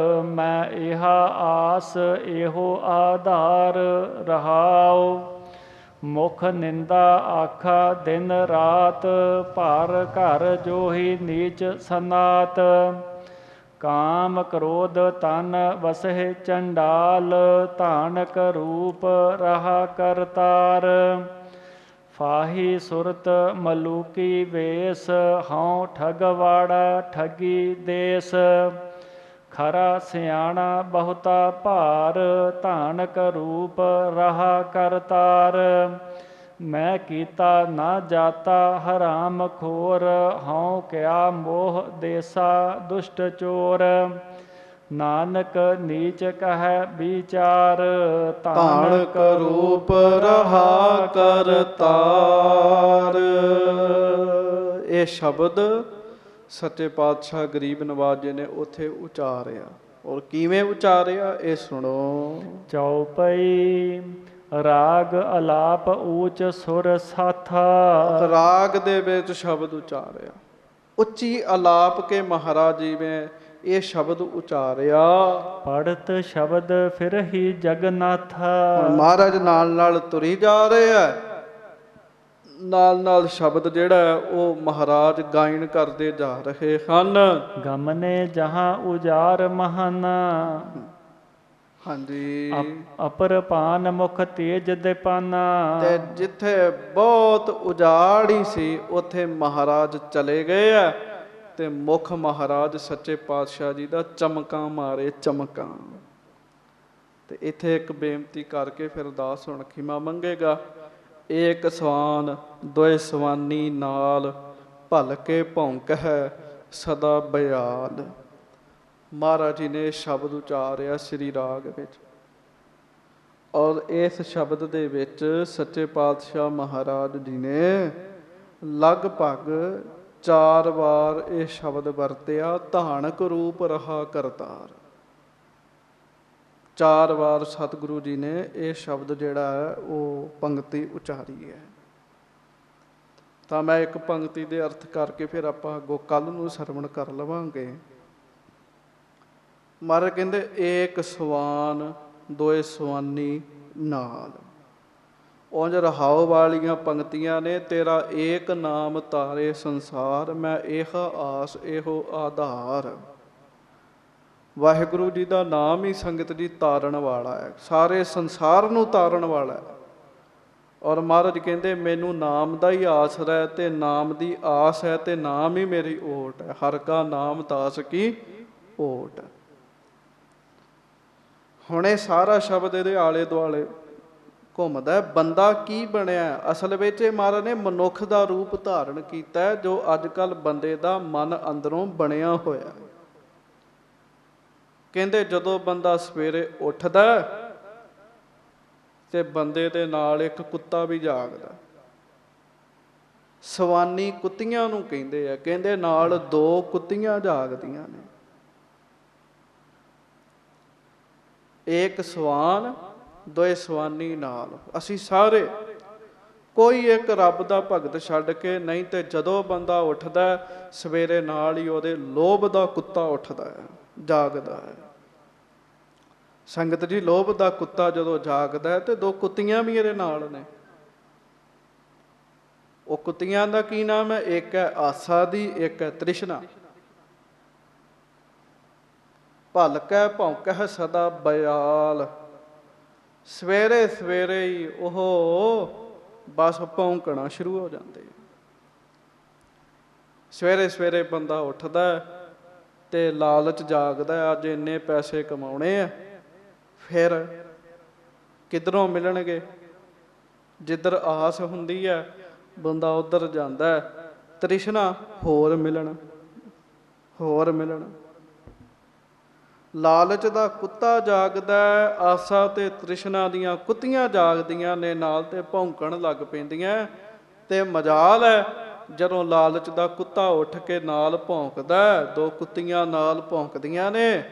ਮੈਂ ਇਹਾ ਆਸ ਇਹੋ ਆਧਾਰ ਰਹਾਉ। ਮੁਖ ਨਿੰਦਾ ਆਖਾ ਦਿਨ ਰਾਤ, ਭਰ ਘਰ ਜੋਹੀ ਨੀਚ ਸਨਾਤ। ਕਾਮ ਕ੍ਰੋਧ ਤਨ ਵਸਹਿ ਚੰਡਾਲ, ਧਾਨਕ ਰੂਪ ਰਹਾ ਕਰਤਾਰ। ਫਾਹੀ ਸੁਰਤ ਮਲੂਕੀ ਵੇਸ, ਹਉ ਠਗਵਾੜਾ ਠਗੀ ਦੇਸ। ਖਰਾ ਸਿਆਣਾ ਬਹੁਤਾ ਭਾਰ, ਧਾਨਕ ਰੂਪ ਰਹਾ ਕਰਤਾਰ। ਮੈਂ ਕੀਤਾ ਨਾ ਜਾਤਾ ਹਰਾਮ ਖੋਰ, ਹਉ ਕਿਆ ਮੋਹ ਦੇਸਾ ਦੁਸ਼ਟ ਚੋਰ। ਨਾਨਕ ਨੀਚ ਕਹਿ ਵਿਚਾਰ, ਤਾਣਕ ਰੂਪ ਰਹਾ ਕਰਤਾਰ। ਇਹ ਸ਼ਬਦ ਸੱਚੇ ਪਾਤਸ਼ਾਹ ਗਰੀਬ ਨਵਾਜ ਜੀ ਨੇ ਉੱਥੇ ਉਚਾਰਿਆ। ਔਰ ਕਿਵੇਂ ਉਚਾਰਿਆ ਇਹ ਸੁਣੋ। ਚਉਪਈ ਰਾਗ ਅਲਾਪ ਊਚ ਸੁਰ ਸਾਥਾ। ਰਾਗ ਦੇ ਵਿੱਚ ਸ਼ਬਦ ਉਚਾਰਿਆ, ਉੱਚੀ ਅਲਾਪ ਕੇ ਮਹਾਰਾਜ ਜੀ ਨੇ ਇਹ ਸ਼ਬਦ ਉਚਾਰਿਆ। ਪੜਤ ਸ਼ਬਦ ਫਿਰ ਹੀ ਜਗਨਾਥਾ। ਮਹਾਰਾਜ ਨਾਲ ਨਾਲ ਤੁਰੀ ਜਾ ਰਹੇ ਆ, ਨਾਲ ਨਾਲ ਸ਼ਬਦ ਜਿਹੜਾ ਹੈ ਉਹ ਮਹਾਰਾਜ ਗਾਇਨ ਕਰਦੇ ਜਾ ਰਹੇ ਹਨ। ਗਮਨੇ ਜਹਾਂ ਉਜਾਰ ਮਹਾਨਾ। ਹਾਂਜੀ। ਅਪਰਪਾਨ ਮੁਖ ਤੇਜ ਦੀਪਾਨਾ। ਤੇ ਜਿੱਥੇ ਬਹੁਤ ਉਜਾੜ ਹੀ ਸੀ ਉੱਥੇ ਮਹਾਰਾਜ ਚਲੇ ਗਏ ਆ ਤੇ ਮੁਖ ਮਹਾਰਾਜ ਸੱਚੇ ਪਾਤਸ਼ਾਹ ਜੀ ਦਾ ਚਮਕਾਂ ਮਾਰੇ ਚਮਕਾਂ। ਤੇ ਇੱਥੇ ਇੱਕ ਬੇਨਤੀ ਕਰਕੇ ਫਿਰ ਅਰਦਾਸ ਹੁਣ ਖਿਮਾ ਮੰਗੇਗਾ। ਏਕ ਸਵਾਨ ਦੋਏ ਸਵਾਨੀ ਨਾਲ, ਭਲ ਕੇ ਭੌਂਕ ਹੈ ਸਦਾ ਬਿਆਲ। ਮਹਾਰਾਜ ਜੀ ਨੇ ਸ਼ਬਦ ਉਚਾਰਿਆ ਸ੍ਰੀ ਰਾਗ ਵਿੱਚ, ਔਰ ਇਸ ਸ਼ਬਦ ਦੇ ਵਿੱਚ ਸੱਚੇ ਪਾਤਸ਼ਾਹ ਮਹਾਰਾਜ ਜੀ ਨੇ ਲਗਭਗ 4 ਵਾਰ ਇਹ ਸ਼ਬਦ ਵਰਤਿਆ, ਧਾਨਕ ਰੂਪ ਰਹਾ ਕਰਤਾਰ। 4 ਵਾਰ ਸਤਿਗੁਰੂ ਜੀ ਨੇ ਇਹ ਸ਼ਬਦ ਜਿਹੜਾ ਹੈ ਉਹ ਪੰਕਤੀ ਉਚਾਰੀ ਹੈ। ਤਾਂ ਮੈਂ ਇੱਕ ਪੰਕਤੀ ਦੇ ਅਰਥ ਕਰਕੇ ਫਿਰ ਆਪਾਂ ਅੱਗੋਂ ਕੱਲ ਨੂੰ ਸਰਵਣ ਕਰ ਲਵਾਂਗੇ। ਮਹਾਰਾਜ ਕਹਿੰਦੇ ਏਕ ਸਵਾਨ ਦੋਏ ਸਵਾਨੀ ਨਾਲ। ਉਂਝ ਰਹਾਉ ਵਾਲੀਆਂ ਪੰਕਤੀਆਂ ਨੇ। ਤੇਰਾ ਏਕ ਨਾਮ ਤਾਰੇ ਸੰਸਾਰ, ਮੈਂ ਇਹ ਆਸ ਇਹੋ ਆਧਾਰ। ਵਾਹਿਗੁਰੂ ਜੀ ਦਾ ਨਾਮ ਹੀ ਸੰਗਤ ਜੀ ਤਾਰਨ ਵਾਲਾ ਹੈ, ਸਾਰੇ ਸੰਸਾਰ ਨੂੰ ਤਾਰਨ ਵਾਲਾ ਹੈ। ਔਰ ਮਹਾਰਾਜ ਕਹਿੰਦੇ ਮੈਨੂੰ ਨਾਮ ਦਾ ਹੀ ਆਸਰਾ ਹੈ ਤੇ ਨਾਮ ਦੀ ਆਸ ਹੈ ਤੇ ਨਾਮ ਹੀ ਮੇਰੀ ਓਟ ਹੈ। ਹਰ ਕਾ ਨਾਮ ਦਾਸ ਕੀ ਓਟ। ਹੁਣ ਇਹ ਸਾਰਾ ਸ਼ਬਦ ਇਹਦੇ ਆਲੇ ਦੁਆਲੇ ਘੁੰਮਦਾ। ਬੰਦਾ ਕੀ ਬਣਿਆ? ਅਸਲ ਵਿੱਚ ਇਹ ਮਹਾਰਾਜ ਨੇ ਮਨੁੱਖ ਦਾ ਰੂਪ ਧਾਰਨ ਕੀਤਾ, ਜੋ ਅੱਜ ਕੱਲ੍ਹ ਬੰਦੇ ਦਾ ਮਨ ਅੰਦਰੋਂ ਬਣਿਆ ਹੋਇਆ। ਕਹਿੰਦੇ ਜਦੋਂ ਬੰਦਾ ਸਵੇਰੇ ਉੱਠਦਾ ਤੇ ਬੰਦੇ ਦੇ ਨਾਲ ਇੱਕ ਕੁੱਤਾ ਵੀ ਜਾਗਦਾ। ਸਵਾਨੀ ਕੁੱਤੀਆਂ ਨੂੰ ਕਹਿੰਦੇ ਆ। ਕਹਿੰਦੇ ਨਾਲ 2 ਕੁੱਤੀਆਂ ਜਾਗਦੀਆਂ ਨੇ। ਏਕ ਸਵਾਨ ਦੋਏ ਸਵਾਨੀ ਨਾਲ। ਅਸੀਂ ਸਾਰੇ ਕੋਈ ਇੱਕ ਰੱਬ ਦਾ ਭਗਤ ਛੱਡ ਕੇ ਨਹੀਂ, ਤੇ ਜਦੋਂ ਬੰਦਾ ਉੱਠਦਾ ਸਵੇਰੇ ਨਾਲ ਹੀ ਉਹਦੇ ਲੋਭ ਦਾ ਕੁੱਤਾ ਉੱਠਦਾ ਹੈ, ਜਾਗਦਾ ਹੈ। ਸੰਗਤ ਜੀ ਲੋਭ ਦਾ ਕੁੱਤਾ ਜਦੋਂ ਜਾਗਦਾ ਹੈ ਤੇ 2 ਕੁੱਤੀਆਂ ਵੀ ਇਹਦੇ ਨਾਲ ਨੇ। ਉਹ ਕੁੱਤੀਆਂ ਦਾ ਕੀ ਨਾਮ ਹੈ? ਇੱਕ ਹੈ ਆਸਾ ਦੀ, ਇੱਕ ਹੈ ਤ੍ਰਿਸ਼ਨਾ। ਭਲ ਕੈ ਭੌਂਕੈ ਸਦਾ ਬਿਆਲ। ਸਵੇਰੇ ਸਵੇਰੇ ਹੀ ਉਹ ਬਸ ਭੌਂਕਣਾ ਸ਼ੁਰੂ ਹੋ ਜਾਂਦੇ। ਸਵੇਰੇ ਸਵੇਰੇ ਬੰਦਾ ਉੱਠਦਾ ਤੇ ਲਾਲਚ ਜਾਗਦਾ, ਅੱਜ ਇੰਨੇ ਪੈਸੇ ਕਮਾਉਣੇ ਆ, ਫਿਰ ਕਿੱਧਰੋਂ ਮਿਲਣਗੇ? ਜਿੱਧਰ ਆਸ ਹੁੰਦੀ ਹੈ ਬੰਦਾ ਉੱਧਰ ਜਾਂਦਾ। ਤ੍ਰਿਸ਼ਨਾ ਹੋਰ ਮਿਲਣ, ਹੋਰ ਮਿਲਣ। ਲਾਲਚ ਦਾ ਕੁੱਤਾ ਜਾਗਦਾ, ਆਸਾ ਤੇ ਤ੍ਰਿਸ਼ਨਾ ਦੀਆਂ ਕੁੱਤੀਆਂ ਜਾਗਦੀਆਂ ਨੇ ਨਾਲ, ਤੇ ਭੌਂਕਣ ਲੱਗ ਪੈਂਦੀਆਂ। ਤੇ ਮਜਾਲ ਹੈ ਜਦੋਂ ਲਾਲਚ ਦਾ ਕੁੱਤਾ ਉੱਠ ਕੇ ਨਾਲ ਭੌਂਕਦਾ, 2 ਕੁੱਤੀਆਂ ਨਾਲ ਭੌਂਕਦੀਆਂ ਨੇ।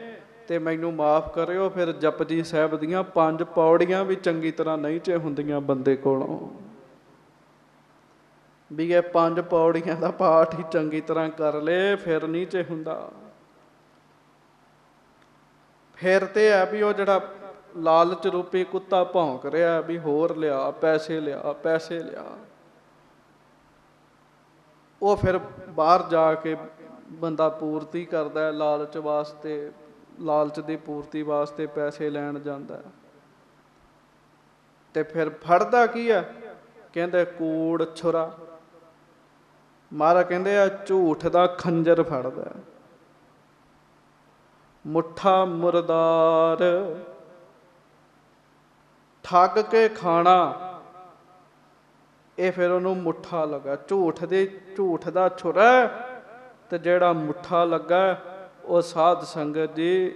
ਤੇ ਮੈਨੂੰ ਮਾਫ਼ ਕਰਿਓ, ਫਿਰ ਜਪਜੀ ਸਾਹਿਬ ਦੀਆਂ 5 ਪੌੜੀਆਂ ਵੀ ਚੰਗੀ ਤਰ੍ਹਾਂ ਨਹੀਂ ਚੇ ਹੁੰਦੀਆਂ ਬੰਦੇ ਕੋਲੋਂ। ਵੀ ਇਹ 5 ਪੌੜੀਆਂ ਦਾ ਪਾਠ ਹੀ ਚੰਗੀ ਤਰ੍ਹਾਂ ਕਰ ਲਏ ਫਿਰ ਨਹੀਂ ਚੇ ਹੁੰਦਾ। ਫਿਰ ਤੇ ਹੈ ਵੀ ਉਹ ਜਿਹੜਾ ਲਾਲਚ ਰੂਪੀ ਕੁੱਤਾ ਭੌਂਕ ਰਿਹਾ ਵੀ ਹੋਰ ਲਿਆ, ਪੈਸੇ ਲਿਆ, ਪੈਸੇ ਲਿਆ, ਉਹ ਫਿਰ ਬਾਹਰ ਜਾ ਕੇ ਬੰਦਾ ਪੂਰਤੀ ਕਰਦਾ ਲਾਲਚ ਵਾਸਤੇ, ਲਾਲਚ ਦੀ ਪੂਰਤੀ ਵਾਸਤੇ ਪੈਸੇ ਲੈਣ ਜਾਂਦਾ। ਤੇ ਫਿਰ ਫੜਦਾ ਕੀ ਹੈ? ਕਹਿੰਦੇ ਕੂੜ ਛੁਰਾ। ਮਹਾਰਾਜ ਕਹਿੰਦੇ ਆ ਝੂਠ ਦਾ ਖੰਜਰ ਫੜਦਾ, ਮੁੱਠਾ ਮੁਰਦਾਰ। ਠੱਗ ਕੇ ਖਾਣਾ, ਇਹ ਫਿਰ ਉਹਨੂੰ ਮੁੱਠਾ ਲੱਗਾ। ਝੂਠ ਦਾ ਛੁਰਾ ਤੇ ਜਿਹੜਾ ਮੁੱਠਾ ਲੱਗਾ ਉਹ ਸਾਧ ਸੰਗਤ ਜੀ